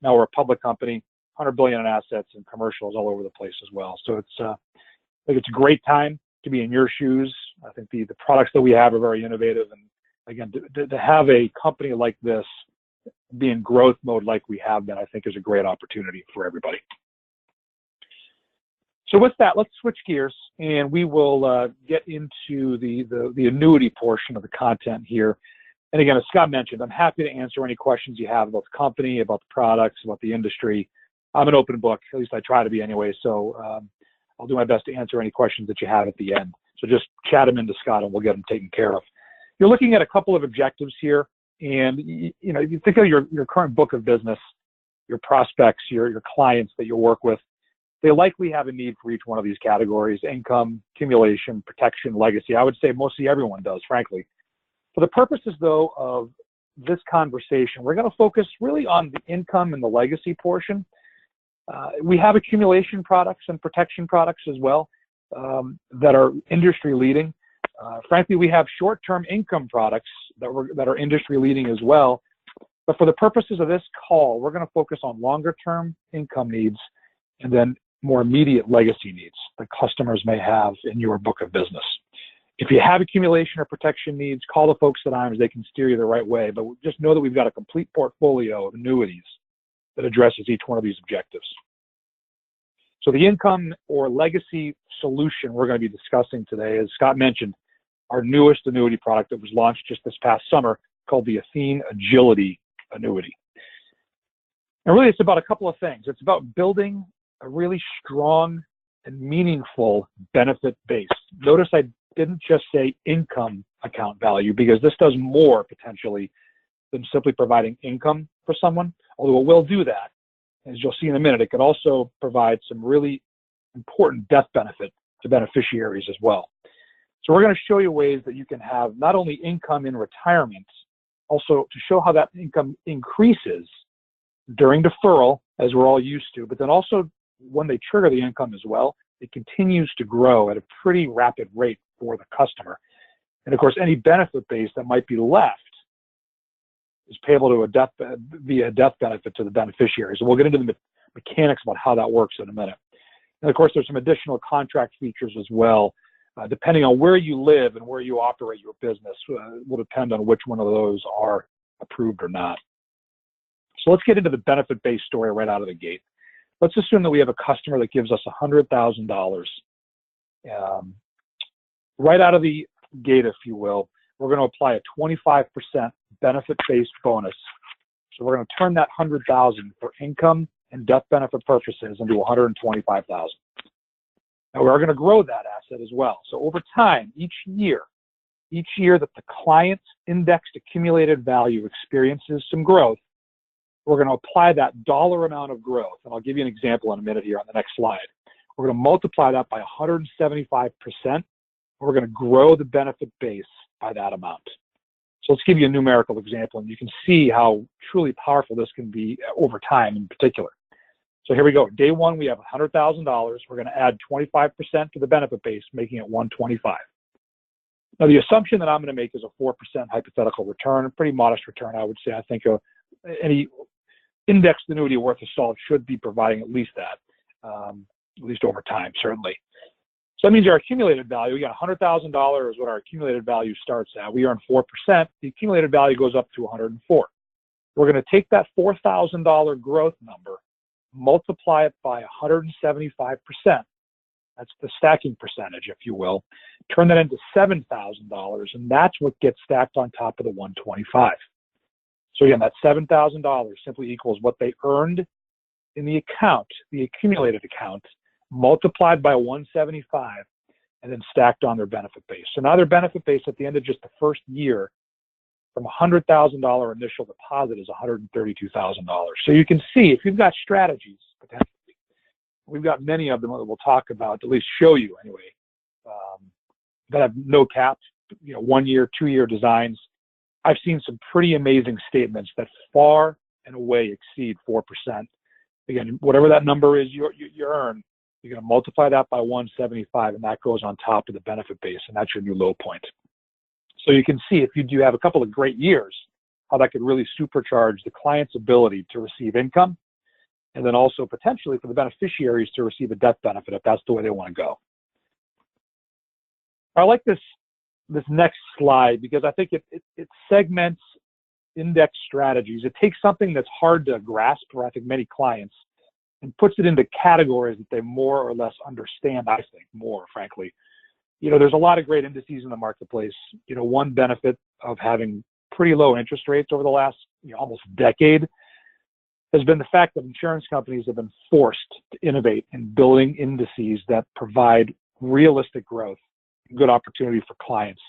Now we're a public company, $100 billion in assets and commercials all over the place as well. So I think it's a great time to be in your shoes. I think the products that we have are very innovative. And again, to have a company like this be in growth mode like we have been, I think is a great opportunity for everybody. So with that, let's switch gears and we will get into the annuity portion of the content here. And again, as Scott mentioned, I'm happy to answer any questions you have about the company, about the products, about the industry. I'm an open book, at least I try to be anyway. So I'll do my best to answer any questions that you have at the end. So just chat them into Scott and we'll get them taken care of. You're looking at a couple of objectives here. And you think of your current book of business, your prospects, your clients that you work with, they likely have a need for each one of these categories: income, accumulation, protection, legacy. I would say mostly everyone does, frankly. For the purposes, though, of this conversation, we're going to focus really on the income and the legacy portion. We have accumulation products and protection products as well that are industry leading. Frankly, we have short-term income products that are industry leading as well. But for the purposes of this call, we're going to focus on longer-term income needs and then more immediate legacy needs that customers may have in your book of business. If you have accumulation or protection needs, call the folks at Iams. They can steer you the right way. But just know that we've got a complete portfolio of annuities that addresses each one of these objectives. So the income or legacy solution we're going to be discussing today, as Scott mentioned, our newest annuity product that was launched just this past summer, called the Athene Agility Annuity. And really, it's about a couple of things. It's about building a really strong and meaningful benefit base. Notice I didn't just say income account value, because this does more potentially than simply providing income for someone, although it will do that. As you'll see in a minute, it can also provide some really important death benefit to beneficiaries as well. So we're going to show you ways that you can have not only income in retirement, also to show how that income increases during deferral, as we're all used to, but then also when they trigger the income as well, it continues to grow at a pretty rapid rate for the customer. And of course, any benefit base that might be left is payable to via a death benefit to the beneficiary. So we'll get into the mechanics about how that works in a minute. And of course, there's some additional contract features as well. Depending on where you live and where you operate your business will depend on which one of those are approved or not. So let's get into the benefit-based story right out of the gate. Let's assume that we have a customer that gives us $100,000. Right out of the gate, if you will, we're going to apply a 25% benefit-based bonus. So we're going to turn that $100,000 for income and death benefit purposes into $125,000. Now we're going to grow that asset as well. So over time, each year that the client's indexed accumulated value experiences some growth, we're going to apply that dollar amount of growth. And I'll give you an example in a minute here on the next slide. We're going to multiply that by 175%. We're going to grow the benefit base by that amount. So let's give you a numerical example, and you can see how truly powerful this can be over time in particular. So here we go. Day one, we have $100,000. We're going to add 25% to the benefit base, making it $125,000. Now, the assumption that I'm going to make is a 4% hypothetical return, a pretty modest return, I would say. I think any indexed annuity worth of salt should be providing at least that, at least over time, certainly. So that means our accumulated value, we got $100,000 is what our accumulated value starts at. We earn 4%. The accumulated value goes up to $104,000. We're going to take that $4,000 growth number, multiply it by 175%. That's the stacking percentage, if you will. Turn that into $7,000, and that's what gets stacked on top of the $125,000. So again, that $7,000 simply equals what they earned in the account, the accumulated account, multiplied by 175, and then stacked on their benefit base. So now their benefit base at the end of just the first year from $100,000 initial deposit is $132,000. So you can see if you've got strategies, potentially, we've got many of them that we'll talk about, at least show you anyway, that have no caps, 1 year, 2 year designs. I've seen some pretty amazing statements that far and away exceed 4%. Again, whatever that number is you earn, you're going to multiply that by 175, and that goes on top of the benefit base, and that's your new low point. So you can see if you do have a couple of great years, how that could really supercharge the client's ability to receive income, and then also potentially for the beneficiaries to receive a death benefit if that's the way they want to go. I like this next slide because I think it segments index strategies. It takes something that's hard to grasp for I think many clients and puts it into categories that they more or less understand, I think, more frankly. There's a lot of great indices in the marketplace. One benefit of having pretty low interest rates over the last almost decade has been the fact that insurance companies have been forced to innovate in building indices that provide realistic growth, good opportunity for clients.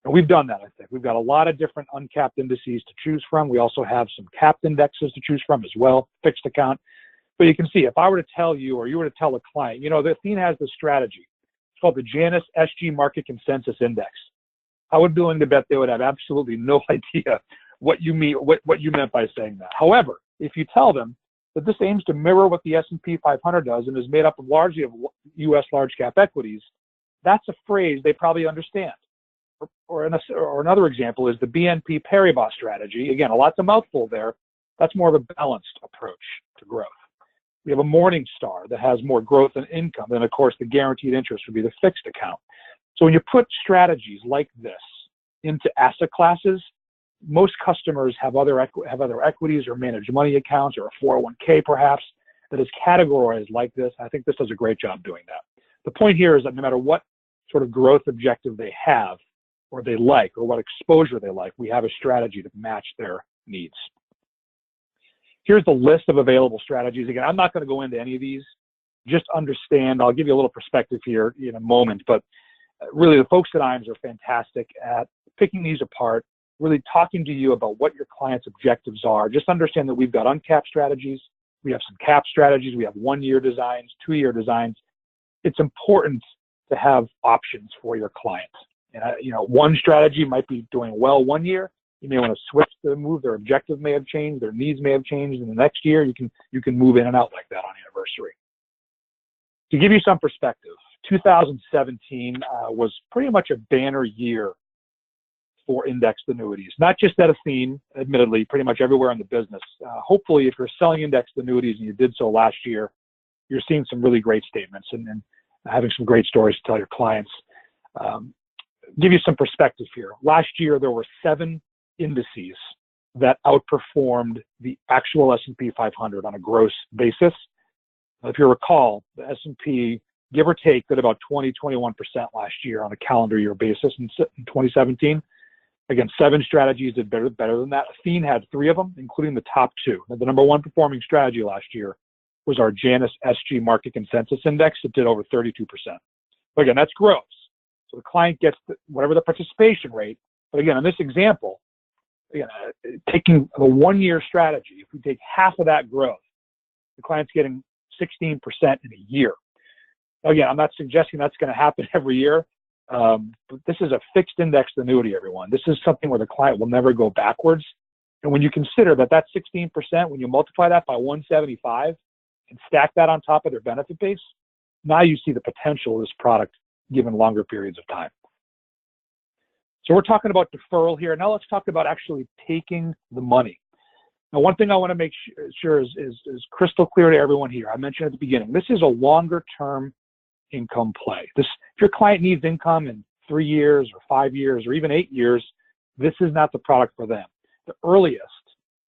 And we've done that, I think. We've got a lot of different uncapped indices to choose from. We also have some capped indexes to choose from as well, fixed account. But you can see, if I were to tell you, or you were to tell a client, Athene has this strategy. It's called the Janus SG Market Consensus Index. I would be willing to bet they would have absolutely no idea what you meant by saying that. However, if you tell them that this aims to mirror what the S&P 500 does and is made up largely of U.S. large cap equities, that's a phrase they probably understand. Or another example is the Bnp Paribas Strategy. Again, lots of mouthful there. That's more of a balanced approach to growth. We have a Morningstar that has more growth and income. Then, of course, the guaranteed interest would be the fixed account. So when you put strategies like this into asset classes, most customers have other equities or managed money accounts or a 401k perhaps that is categorized like this. I think this does a great job doing that. The point here is that no matter what sort of growth objective they have or they like or what exposure they like, we have a strategy to match their needs. Here's the list of available strategies. Again, I'm not going to go into any of these. Just understand, I'll give you a little perspective here in a moment, but really the folks at Iams are fantastic at picking these apart, really talking to you about what your client's objectives are. Just understand that we've got uncapped strategies, we have some capped strategies, we have 1 year designs, 2 year designs. It's important to have options for your client. And one strategy might be doing well 1 year. You may want to switch the move. Their objective may have changed. Their needs may have changed. In the next year, you can move in and out like that on anniversary. To give you some perspective, 2017 was pretty much a banner year for indexed annuities. Not just at Athene, admittedly, pretty much everywhere in the business. Hopefully, if you're selling indexed annuities and you did so last year, you're seeing some really great statements and having some great stories to tell your clients. Give you some perspective here. Last year, there were 7 indices that outperformed the actual S&P 500 on a gross basis. If you recall, the S&P, give or take, did about 20-21% last year on a calendar year basis in 2017. Again, 7 strategies did better than that. Athene had 3 of them, including the top 2. Now, the number 1 performing strategy last year was our Janus SG Market Consensus Index. It did over 32%. But again, that's gross. So the client gets whatever the participation rate. But again, in this example, again, taking the 1-year strategy, if we take half of that growth, the client's getting 16% in a year. Again, I'm not suggesting that's going to happen every year, but this is a fixed indexed annuity, everyone. This is something where the client will never go backwards. And when you consider that 16%, when you multiply that by 175 and stack that on top of their benefit base, now you see the potential of this product given longer periods of time. So we're talking about deferral here. Now let's talk about actually taking the money. Now, one thing I want to make sure is crystal clear to everyone here. I mentioned at the beginning, this is a longer-term income play. If your client needs income in 3 years or 5 years or even 8 years, this is not the product for them. The earliest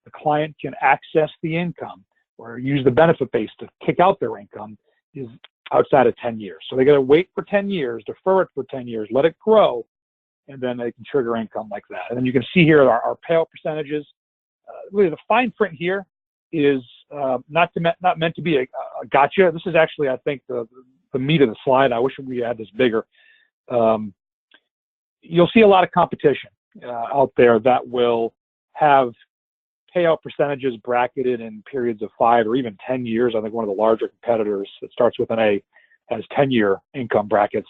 the client can access the income or use the benefit base to kick out their income is outside of 10 years. So they got to wait for 10 years, defer it for 10 years, let it grow, and then they can trigger income like that. And then you can see here our payout percentages. Really, the fine print here is not meant to be a gotcha. This is actually, I think, the meat of the slide. I wish we had this bigger. You'll see a lot of competition out there that will have payout percentages bracketed in periods of 5 or even 10 years. I think one of the larger competitors that starts with an A has 10-year income brackets,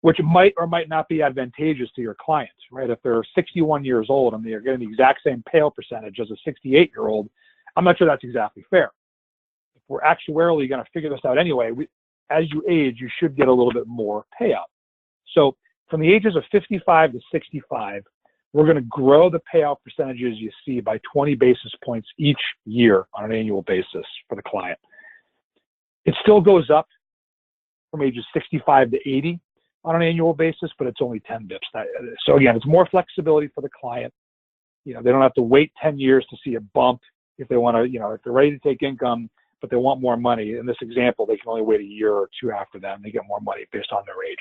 which might or might not be advantageous to your clients, right? If they're 61 years old and they're getting the exact same payout percentage as a 68-year-old, I'm not sure that's exactly fair. If we're actuarially going to figure this out anyway, as you age, you should get a little bit more payout. So from the ages of 55 to 65, we're going to grow the payout percentages you see by 20 basis points each year on an annual basis for the client. It still goes up from ages 65 to 80 on an annual basis, but it's only 10 bips. So again, it's more flexibility for the client. They don't have to wait 10 years to see a bump if they want to, if they're ready to take income, but they want more money. In this example, they can only wait a year or 2 after that, and they get more money based on their age.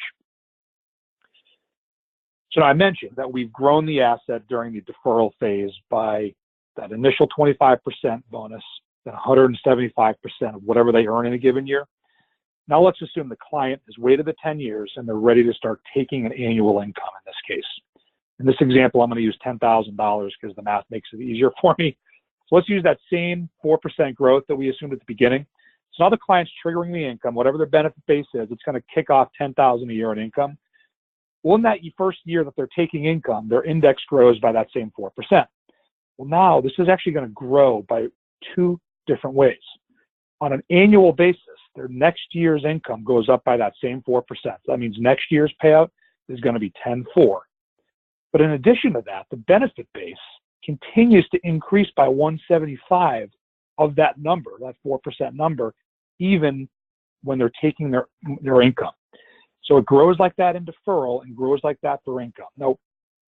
So now I mentioned that we've grown the asset during the deferral phase by that initial 25% bonus, then 175% of whatever they earn in a given year. Now let's assume the client has waited the 10 years and they're ready to start taking an annual income in this case. In this example, I'm going to use $10,000 because the math makes it easier for me. So let's use that same 4% growth that we assumed at the beginning. So now the client's triggering the income, whatever their benefit base is, it's going to kick off $10,000 a year in income. Well, in that first year that they're taking income, their index grows by that same 4%. Well, now this is actually going to grow by 2 different ways. On an annual basis, their next year's income goes up by that same 4%. So that means next year's payout is going to be 10.4. But in addition to that, the benefit base continues to increase by 175 of that number, that 4% number, even when they're taking their income. So it grows like that in deferral and grows like that for income. Now,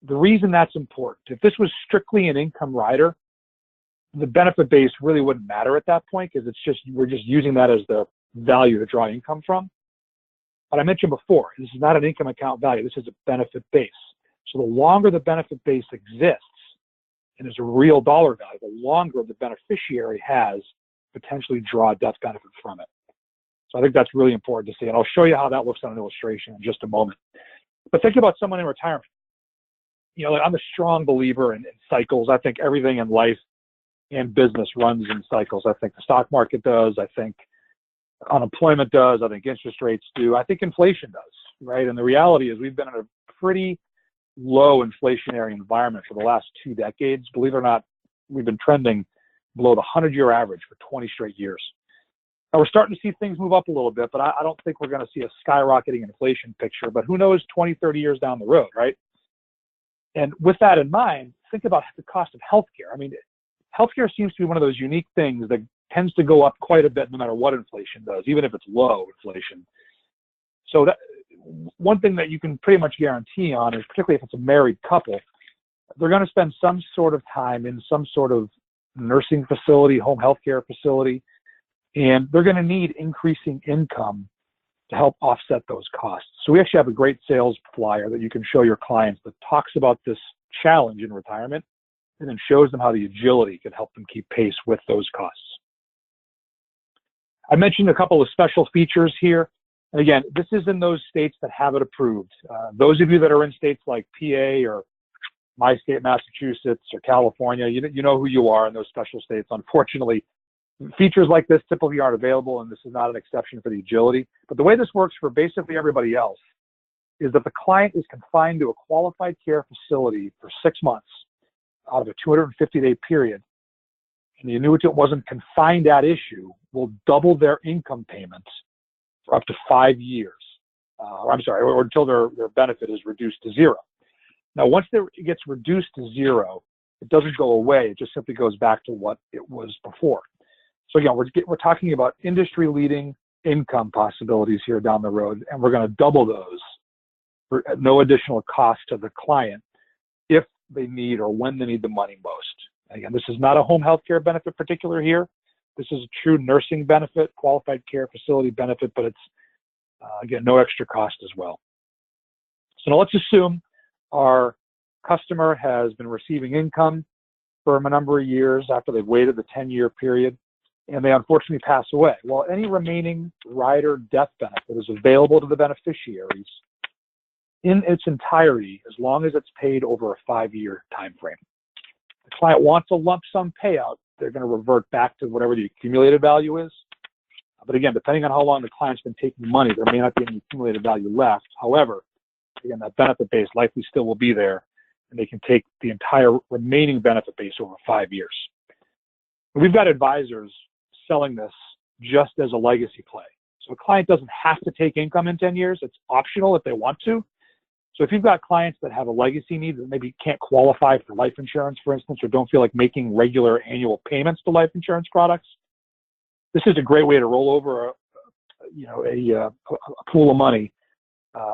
the reason that's important, if this was strictly an income rider, the benefit base really wouldn't matter at that point because we're just using that as the value to draw income from. But I mentioned before, this is not an income account value. This is a benefit base. So the longer the benefit base exists and is a real dollar value, the longer the beneficiary has potentially draw death benefit from it. So I think that's really important to see. And I'll show you how that looks on an illustration in just a moment. But think about someone in retirement. I'm a strong believer in cycles. I think everything in life and business runs in cycles. I think the stock market does. I think unemployment does. I think interest rates do. I think inflation does, right? And the reality is we've been in a pretty low inflationary environment for the last 2 decades. Believe it or not, we've been trending below the 100-year average for 20 straight years. Now, we're starting to see things move up a little bit, but I don't think we're going to see a skyrocketing inflation picture. But who knows 20, 30 years down the road, right? And with that in mind, think about the cost of healthcare. I mean, healthcare seems to be one of those unique things that tends to go up quite a bit no matter what inflation does, even if it's low inflation. So that one thing that you can pretty much guarantee on is, particularly if it's a married couple, they're going to spend some sort of time in some sort of nursing facility, home healthcare facility, and they're going to need increasing income to help offset those costs. So we actually have a great sales flyer that you can show your clients that talks about this challenge in retirement, and then shows them how the agility can help them keep pace with those costs. I mentioned a couple of special features here. And again, this is in those states that have it approved. Those of you that are in states like PA or my state, Massachusetts, or California, you know who you are in those special states. Unfortunately, features like this typically aren't available, and this is not an exception for the agility. But the way this works for basically everybody else is that the client is confined to a qualified care facility for 6 months out of a 250-day period, and the annuitant wasn't confined at issue, will double their income payments for up to 5 years. Or until their benefit is reduced to zero. Now, once it gets reduced to zero, it doesn't go away. It just simply goes back to what it was before. So again, we're talking about industry-leading income possibilities here down the road, and we're going to double those for no additional cost to the client if they need or when they need the money most. Again, this is not a home health care benefit particular here. This is a true nursing benefit, qualified care facility benefit, but it's, again, no extra cost as well. So now let's assume our customer has been receiving income for a number of years after they've waited the 10-year period, and they unfortunately pass away. Well, any remaining rider death benefit is available to the beneficiaries in its entirety as long as it's paid over a 5-year time frame. If the client wants a lump sum payout, they're going to revert back to whatever the accumulated value is. But again, depending on how long the client's been taking money, there may not be any accumulated value left. However, again, that benefit base likely still will be there, and they can take the entire remaining benefit base over 5 years. We've got advisors selling this just as a legacy play. So a client doesn't have to take income in 10 years. It's optional if they want to. So if you've got clients that have a legacy need that maybe can't qualify for life insurance, for instance, or don't feel like making regular annual payments to life insurance products, this is a great way to roll over a pool of money,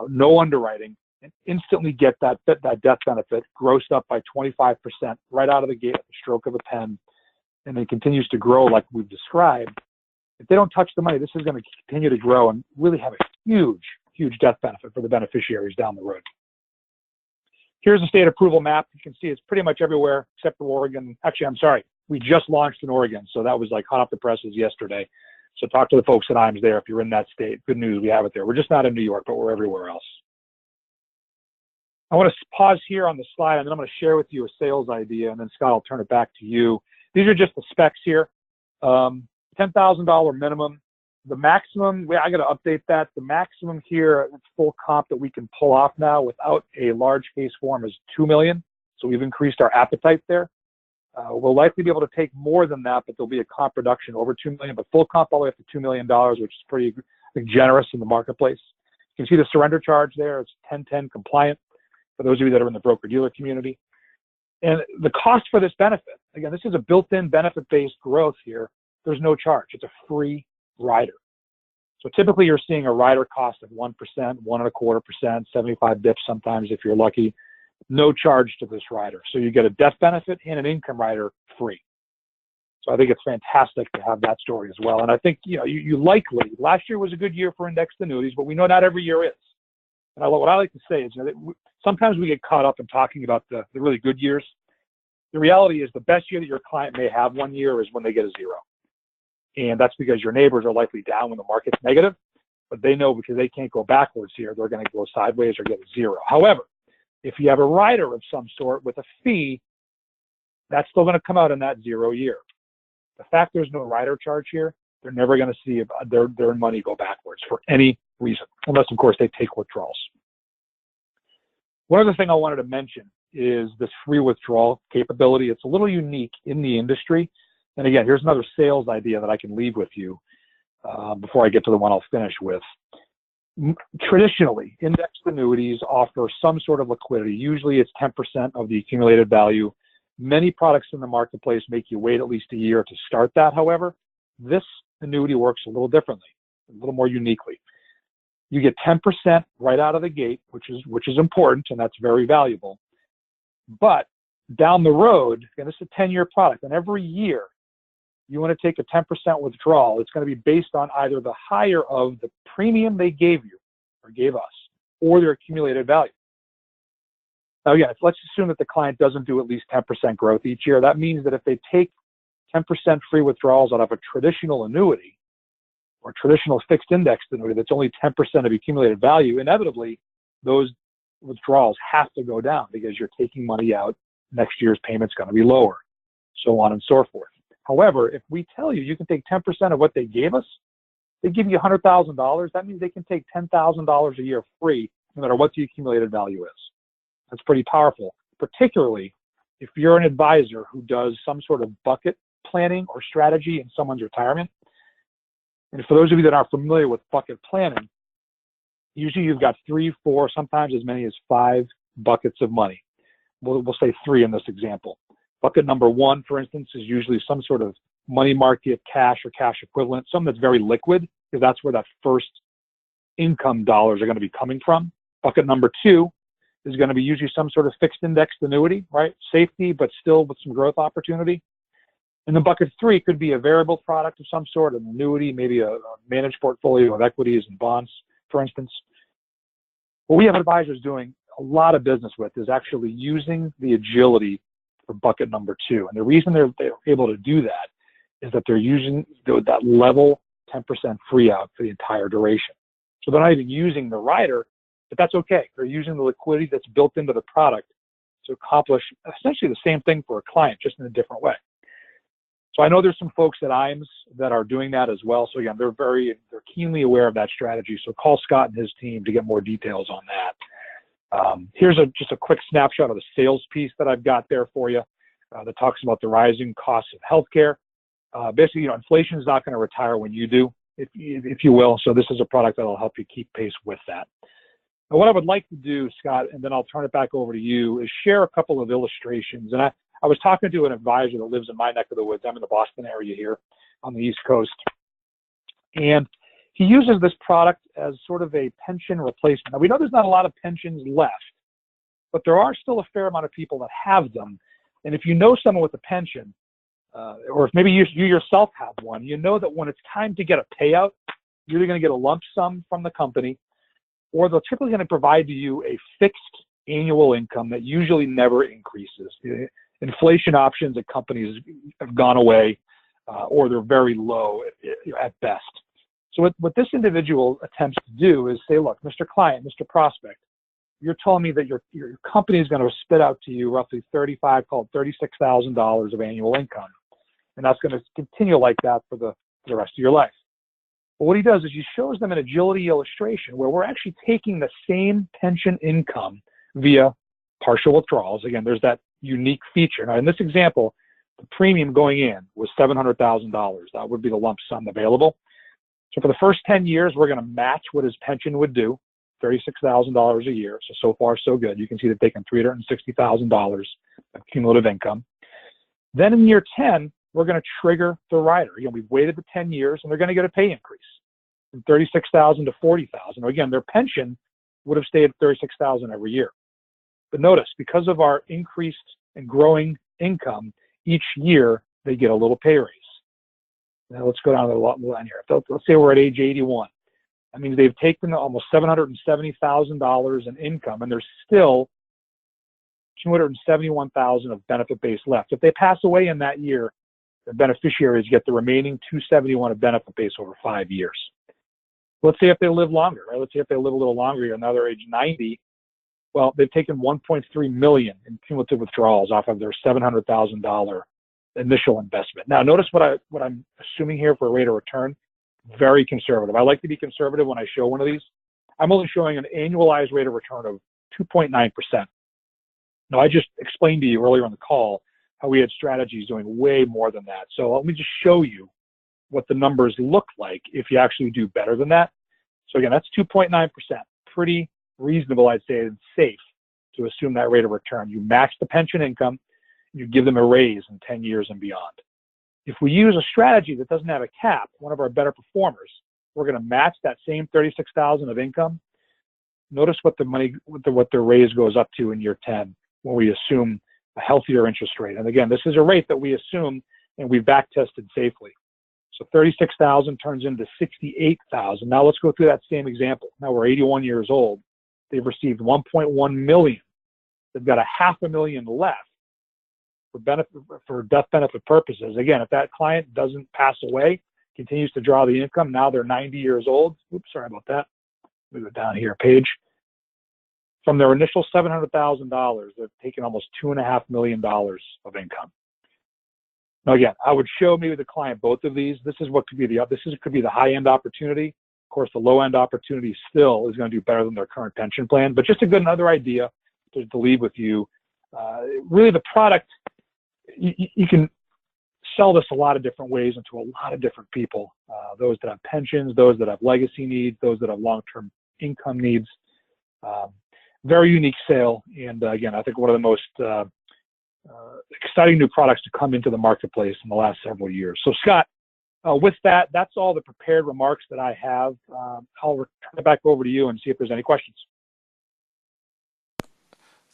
no underwriting, and instantly get that death benefit grossed up by 25% right out of the gate at the stroke of a pen, and then continues to grow like we've described. If they don't touch the money, this is going to continue to grow and really have a huge death benefit for the beneficiaries down the road. Here's the state approval map. You can see it's pretty much everywhere except for Oregon. Actually, I'm sorry. We just launched in Oregon, so that was like hot off the presses yesterday. So talk to the folks at Iams there if you're in that state. Good news, we have it there. We're just not in New York, but we're everywhere else. I want to pause here on the slide, and then I'm going to share with you a sales idea, and then Scott, I'll turn it back to you. These are just the specs here. $10,000 minimum. The maximum, I got to update that. The maximum here, it's full comp that we can pull off now without a large case form is $2 million. So we've increased our appetite there. We'll likely be able to take more than that, but there'll be a comp reduction over $2 million, but full comp all the way up to $2 million, which is pretty, I think, generous in the marketplace. You can see the surrender charge there. It's 1010 compliant for those of you that are in the broker-dealer community. And the cost for this benefit, again, this is a built-in benefit-based growth here. There's no charge. It's a free rider. So typically you're seeing a rider cost of 1%, 1.25%, 75 bips sometimes if you're lucky. No charge to this rider. So you get a death benefit and an income rider free. So I think it's fantastic to have that story as well. And I think, you likely, last year was a good year for indexed annuities, but we know not every year is. And what I like to say is, sometimes we get caught up in talking about the really good years. The reality is the best year that your client may have one year is when they get a zero. And that's because your neighbors are likely down when the market's negative, but they know because they can't go backwards here, they're going to go sideways or get a zero. However, if you have a rider of some sort with a fee, that's still going to come out in that 0 year. The fact there's no rider charge here, they're never going to see their money go backwards for any reason, unless, of course, they take withdrawals. One other thing I wanted to mention is this free withdrawal capability. It's a little unique in the industry. And again, here's another sales idea that I can leave with you before I get to the one I'll finish with. Traditionally, indexed annuities offer some sort of liquidity. Usually it's 10% of the accumulated value. Many products in the marketplace make you wait at least a year to start that. However, this annuity works a little differently, a little more uniquely. You get 10% right out of the gate, which is important, and that's very valuable. But down the road, and this is a 10-year product, and every year you want to take a 10% withdrawal, it's going to be based on either the higher of the premium they gave you or gave us, or their accumulated value. Now, again, let's assume that the client doesn't do at least 10% growth each year. That means that if they take 10% free withdrawals out of a traditional annuity or traditional fixed indexed annuity that's only 10% of accumulated value, inevitably those withdrawals have to go down because you're taking money out. Next year's payment's going to be lower, so on and so forth. However, if we tell you you can take 10% of what they gave us, they give you $100,000, that means they can take $10,000 a year free, no matter what the accumulated value is. That's pretty powerful, particularly if you're an advisor who does some sort of bucket planning or strategy in someone's retirement. And for those of you that aren't familiar with bucket planning, usually you've got 3, 4, sometimes as many as 5 buckets of money. We'll say 3 in this example. Bucket number 1, for instance, is usually some sort of money market, cash or cash equivalent, something that's very liquid, because that's where that first income dollars are going to be coming from. Bucket number 2 is going to be usually some sort of fixed indexed annuity, right? Safety, but still with some growth opportunity. And then bucket 3 could be a variable product of some sort, an annuity, maybe a managed portfolio of equities and bonds, for instance. What we have advisors doing a lot of business with is actually using the agility for bucket number 2. And the reason they're able to do that is that they're using that level 10% free out for the entire duration. So they're not even using the rider, but that's okay. They're using the liquidity that's built into the product to accomplish essentially the same thing for a client, just in a different way. So I know there's some folks at Iams that are doing that as well. So again, they're keenly aware of that strategy. So call Scott and his team to get more details on that. Here's just a quick snapshot of the sales piece that I've got there for you that talks about the rising costs of healthcare. Basically, inflation is not going to retire when you do, if you will. So this is a product that will help you keep pace with that. Now, what I would like to do, Scott, and then I'll turn it back over to you, is share a couple of illustrations. And I was talking to an advisor that lives in my neck of the woods. I'm in the Boston area here on the East Coast. And he uses this product as sort of a pension replacement. Now, we know there's not a lot of pensions left, but there are still a fair amount of people that have them. And if you know someone with a pension, or if maybe you yourself have one, you know that when it's time to get a payout, you're either going to get a lump sum from the company, or they're typically going to provide to you a fixed annual income that usually never increases. Inflation options at companies have gone away, or they're very low at best. So what this individual attempts to do is say, look, Mr. Client, Mr. Prospect, you're telling me that your company is going to spit out to you roughly $36,000 of annual income. And that's going to continue like that for the rest of your life. But what he does is he shows them an agility illustration where we're actually taking the same pension income via partial withdrawals. Again, there's that unique feature. Now, in this example, the premium going in was $700,000. That would be the lump sum available. So for the first 10 years, we're going to match what his pension would do, $36,000 a year. So far, so good. You can see they've taken $360,000 of cumulative income. Then in year 10, we're going to trigger the rider. Again, we've waited the 10 years, and they're going to get a pay increase from $36,000 to $40,000. Again, their pension would have stayed at $36,000 every year. But notice, because of our increased and growing income, each year they get a little pay raise. Now let's go down to the line here. Let's say we're at age 81. That means they've taken almost $770,000 in income, and there's still $271,000 of benefit base left. If they pass away in that year, the beneficiaries get the remaining $271,000 of benefit base over 5 years. Let's say if they live longer, right? Let's say if they live a little longer here, now they're age 90. Well, they've taken $1.3 million in cumulative withdrawals off of their $700,000 initial investment. Now, notice what I'm assuming here for a rate of return. Very conservative. I like to be conservative when I show one of these. I'm only showing an annualized rate of return of 2.9%. Now, I just explained to you earlier on the call how we had strategies doing way more than that. So let me just show you what the numbers look like if you actually do better than that. So again, that's 2.9%. Pretty reasonable, I'd say, and safe to assume that rate of return. You match the pension income, you give them a raise in 10 years and beyond. If we use a strategy that doesn't have a cap, one of our better performers, we're going to match that same $36,000 of income. Notice what the raise goes up to in year 10 when we assume a healthier interest rate. And again, this is a rate that we assume and we back tested safely. So 36,000 turns into 68,000. Now let's go through that same example. Now we're 81 years old. They've received 1.1 million they've got a $500,000 left for death benefit purposes. Again, if that client doesn't pass away, continues to draw the income, now they're 90 years old. Oops, sorry about that. Move it down here, page. From their initial $700,000, they've taken almost $2.5 million of income. Now, again, I would show maybe the client both of these. This is what could be could be the high-end opportunity. Of course, the low-end opportunity still is going to do better than their current pension plan, but just a good another idea to leave with you. Really, the product, you can sell this a lot of different ways and to a lot of different people. Those that have pensions, those that have legacy needs, those that have long-term income needs. Very unique sale, and again, I think one of the most exciting new products to come into the marketplace in the last several years. So Scott, with that, that's all the prepared remarks that I have. I'll turn it back over to you and see if there's any questions.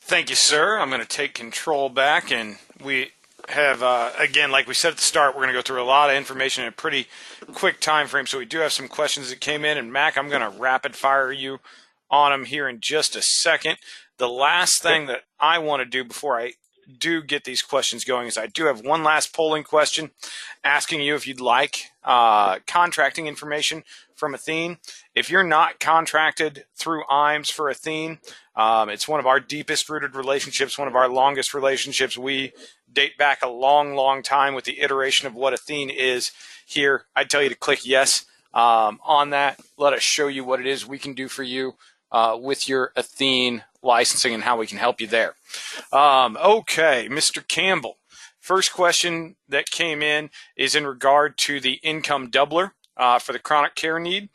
Thank you, sir. I'm going to take control back, and we have, again, like we said at the start, we're going to go through a lot of information in a pretty quick time frame, so we do have some questions that came in, and Mac, I'm going to rapid fire you on them here in just a second. The last thing that I want to do before I do get these questions going is I do have one last polling question asking you if you'd like contracting information from Athene. If you're not contracted through Iams for Athene, it's one of our deepest rooted relationships, one of our longest relationships. We date back a long, long time with the iteration of what Athene is here. I'd tell you to click yes on that. Let us show you what it is we can do for you with your Athene licensing and how we can help you there. Okay, Mr. Campbell. First question that came in is in regard to the income doubler for the chronic care need.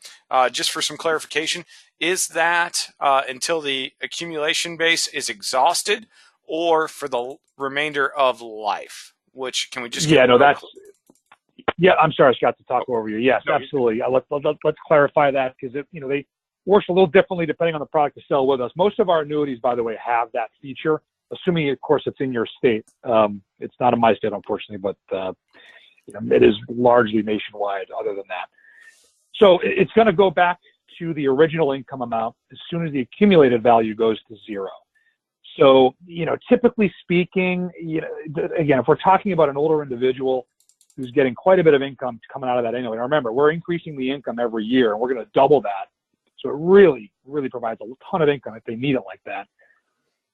Just for some clarification, is that until the accumulation base is exhausted or for the remainder of life? Which, can we just get I'm sorry, Scott, to talk over you. Yes, absolutely. Let's clarify that, because they works a little differently depending on the product to sell with us. Most of our annuities, by the way, have that feature, assuming, of course, it's in your state. It's not in my state, unfortunately, but it is largely nationwide other than that. So it's going to go back to the original income amount as soon as the accumulated value goes to zero. So, typically speaking, again, if we're talking about an older individual who's getting quite a bit of income coming out of that annually, remember, we're increasing the income every year, and we're going to double that. So it really, really provides a ton of income if they need it like that.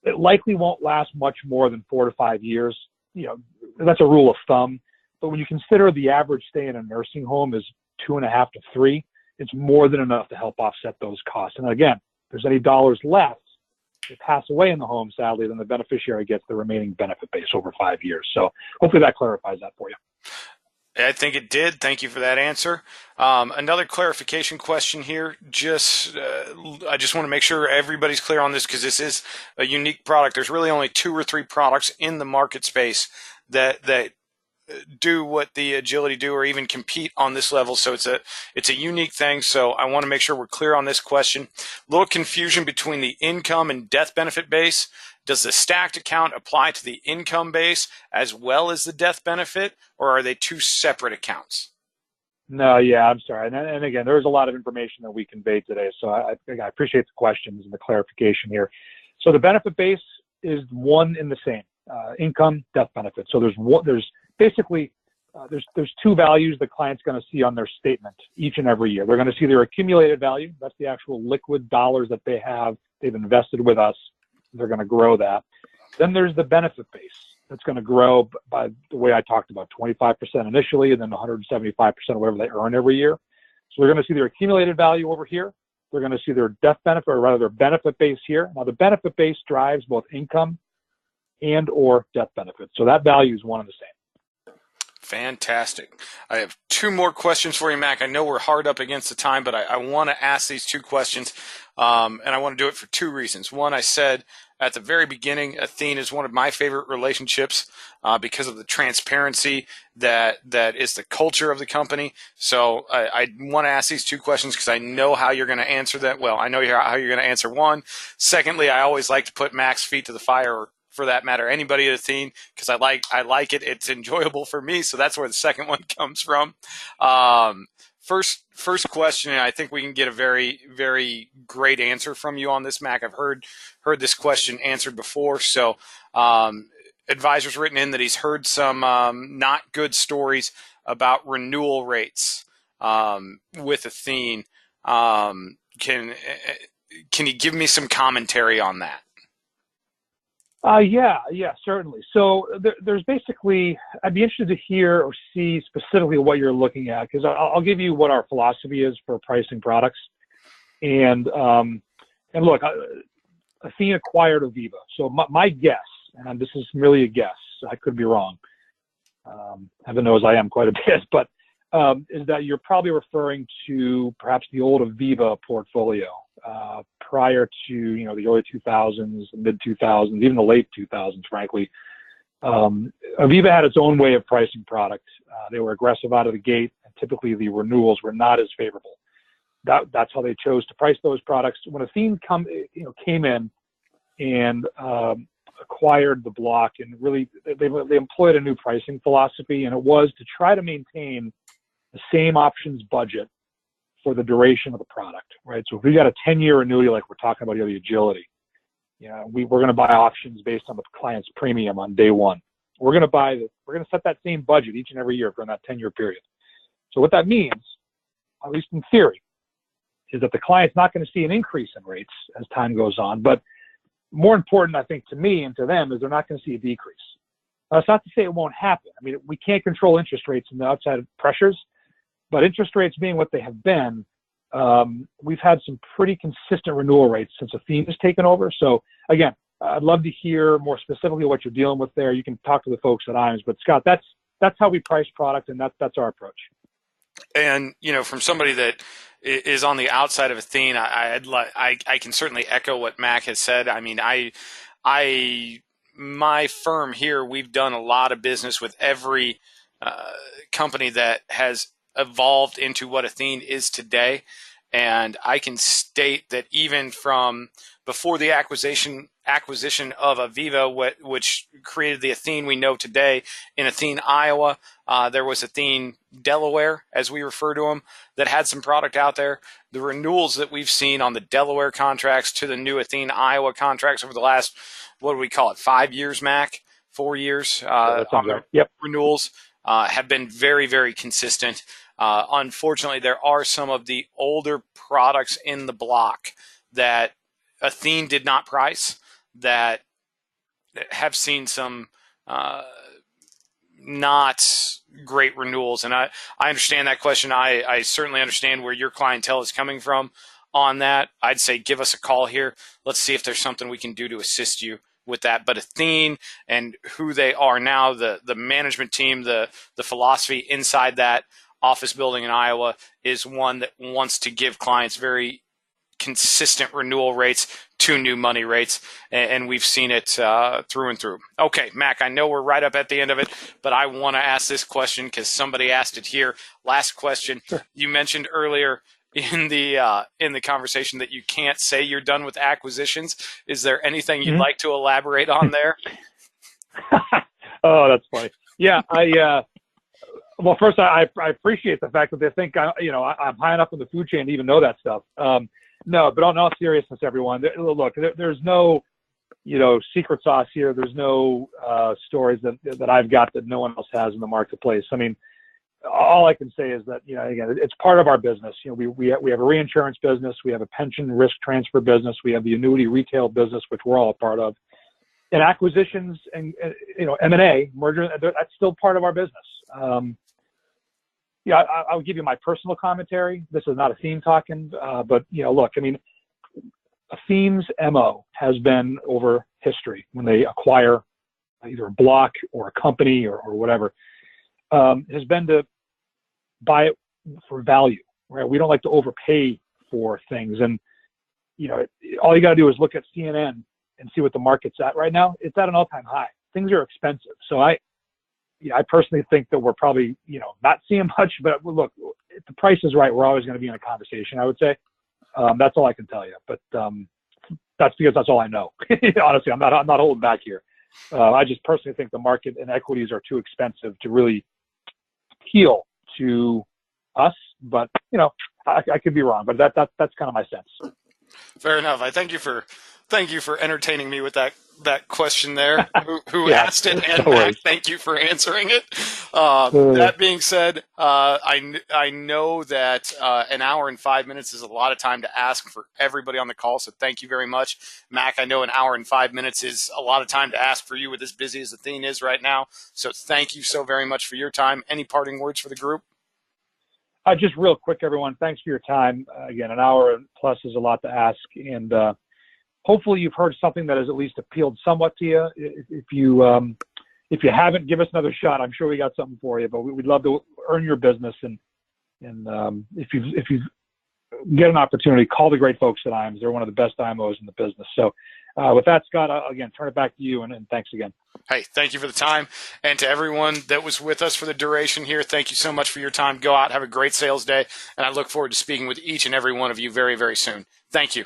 It likely won't last much more than 4 to 5 years. That's a rule of thumb. But when you consider the average stay in a nursing home is 2.5 to 3, it's more than enough to help offset those costs. And again, if there's any dollars left, they pass away in the home, sadly, then the beneficiary gets the remaining benefit base over 5 years. So hopefully that clarifies that for you. I think it did. Thank you for that answer. Another clarification question here. I just want to make sure everybody's clear on this, because this is a unique product. There's really only 2 or 3 products in the market space that do what the Agility do, or even compete on this level. So it's a unique thing. So I want to make sure we're clear on this question. A little confusion between the income and death benefit base. Does the stacked account apply to the income base as well as the death benefit, or are they 2 separate accounts? No, yeah, I'm sorry. And again, there's a lot of information that we conveyed today, so I appreciate the questions and the clarification here. So the benefit base is one in the same, income, death benefit. So there's basically 2 values the client's going to see on their statement each and every year. They're going to see their accumulated value. That's the actual liquid dollars that they've invested with us. They're going to grow that. Then there's the benefit base that's going to grow by the way I talked about, 25% initially, and then 175% of whatever they earn every year. So they're going to see their accumulated value over here. They're going to see their death benefit, or rather their benefit base here. Now the benefit base drives both income and or death benefit. So that value is one and the same. Fantastic. I have 2 more questions for you, Mac. I know we're hard up against the time, but I want to ask these 2 questions, and I want to do it for 2 reasons. One, I said at the very beginning, Athene is one of my favorite relationships because of the transparency that is the culture of the company. So I want to ask these 2 questions because I know how you're going to answer that. Well, I know how you're going to answer one. Secondly, I always like to put Mac's feet to the fire, or for that matter, anybody at Athene, because I like it. It's enjoyable for me, so that's where the second one comes from. first question, and I think we can get a very, very great answer from you on this, Mac. I've heard this question answered before. So advisor's written in that he's heard some not good stories about renewal rates with Athene. Can you give me some commentary on that? Yeah, certainly. So there's basically, I'd be interested to hear or see specifically what you're looking at, because I'll give you what our philosophy is for pricing products. And look, Athene acquired Aviva. So my guess, and this is merely a guess, I could be wrong. Heaven knows I am quite a bit, but is that you're probably referring to perhaps the old Aviva portfolio prior to the early 2000s, the mid 2000s, even the late 2000s, frankly. Aviva had its own way of pricing product. They were aggressive out of the gate, and typically the renewals were not as favorable. That's how they chose to price those products. When Athene came in and acquired the block, and really they employed a new pricing philosophy, and it was to try to maintain the same options budget for the duration of the product, right? So if we got a 10-year annuity, like we're talking about here, the agility, we're going to buy options based on the client's premium on day one. We're going to set that same budget each and every year during that 10-year period. So what that means, at least in theory, is that the client's not going to see an increase in rates as time goes on. But more important, I think, to me and to them, is they're not going to see a decrease. Now, that's not to say it won't happen. I mean, we can't control interest rates and the outside pressures, but interest rates being what they have been, we've had some pretty consistent renewal rates since Athene has taken over. So again, I'd love to hear more specifically what you're dealing with there. You can talk to the folks at Iams, but Scott, that's how we price product, and that's our approach. And from somebody that is on the outside of Athene, I can certainly echo what Mac has said. I mean, my firm here, we've done a lot of business with every company that has evolved into what Athene is today. And I can state that even from before the acquisition of Aviva, which created the Athene we know today in Athene, Iowa, there was Athene, Delaware, as we refer to them, that had some product out there. The renewals that we've seen on the Delaware contracts to the new Athene, Iowa contracts over the last, what do we call it, 5 years, Mac? 4 years on the renewals have been very, very consistent. Unfortunately, there are some of the older products in the block that Athene did not price that have seen some not great renewals. And I understand that question. I certainly understand where your clientele is coming from on that. I'd say give us a call here. Let's see if there's something we can do to assist you with that. But Athene and who they are now, the management team, the philosophy inside that office building in Iowa is one that wants to give clients very consistent renewal rates to new money rates, and we've seen it through and through. Okay, Mac, I know we're right up at the end of it, but I want to ask this question because somebody asked it here. Last question. Sure. You mentioned earlier in the conversation that you can't say you're done with acquisitions. Is there anything you'd like to elaborate on there? Oh, that's funny. Yeah, well, first, I appreciate the fact that they think I'm high enough in the food chain to even know that stuff. No, but on all seriousness, everyone, look, there's no, secret sauce here. There's no stories that I've got that no one else has in the marketplace. I mean, all I can say is that, again, it's part of our business. We have a reinsurance business. We have a pension risk transfer business. We have the annuity retail business, which we're all a part of. And acquisitions and M&A, merger, that's still part of our business. I'll give you my personal commentary. This is not Athene talking, but look, I mean, Athene's MO has been over history when they acquire either a block or a company or whatever, has been to buy it for value, right? We don't like to overpay for things. And, all you got to do is look at CNN and see what the market's at right now. It's at an all-time high. Things are expensive. So I personally think that we're probably, not seeing much, but look, if the price is right, we're always going to be in a conversation, I would say. That's all I can tell you, but that's because that's all I know. Honestly, I'm not holding back here. I just personally think the market and equities are too expensive to really appeal to us, but I could be wrong, but that's kind of my sense. Fair enough. I thank you for entertaining me with that question there. Who Yeah, asked it, and no Mac, worries. thank you for answering it. That being said, I know that an hour and 5 minutes is a lot of time to ask for everybody on the call, so thank you very much. Mac, I know an hour and 5 minutes is a lot of time to ask for you with as busy as Athene is right now, so thank you so very much for your time. Any parting words for the group? Just real quick, everyone, thanks for your time. Again, an hour plus is a lot to ask, and hopefully you've heard something that has at least appealed somewhat to you. If you haven't, give us another shot. I'm sure we got something for you, but we'd love to earn your business. And if you get an opportunity, call the great folks at Iams. They're one of the best IMOs in the business. So with that, Scott, again, turn it back to you, and thanks again. Hey, thank you for the time. And to everyone that was with us for the duration here, thank you so much for your time. Go out, have a great sales day, and I look forward to speaking with each and every one of you very, very soon. Thank you.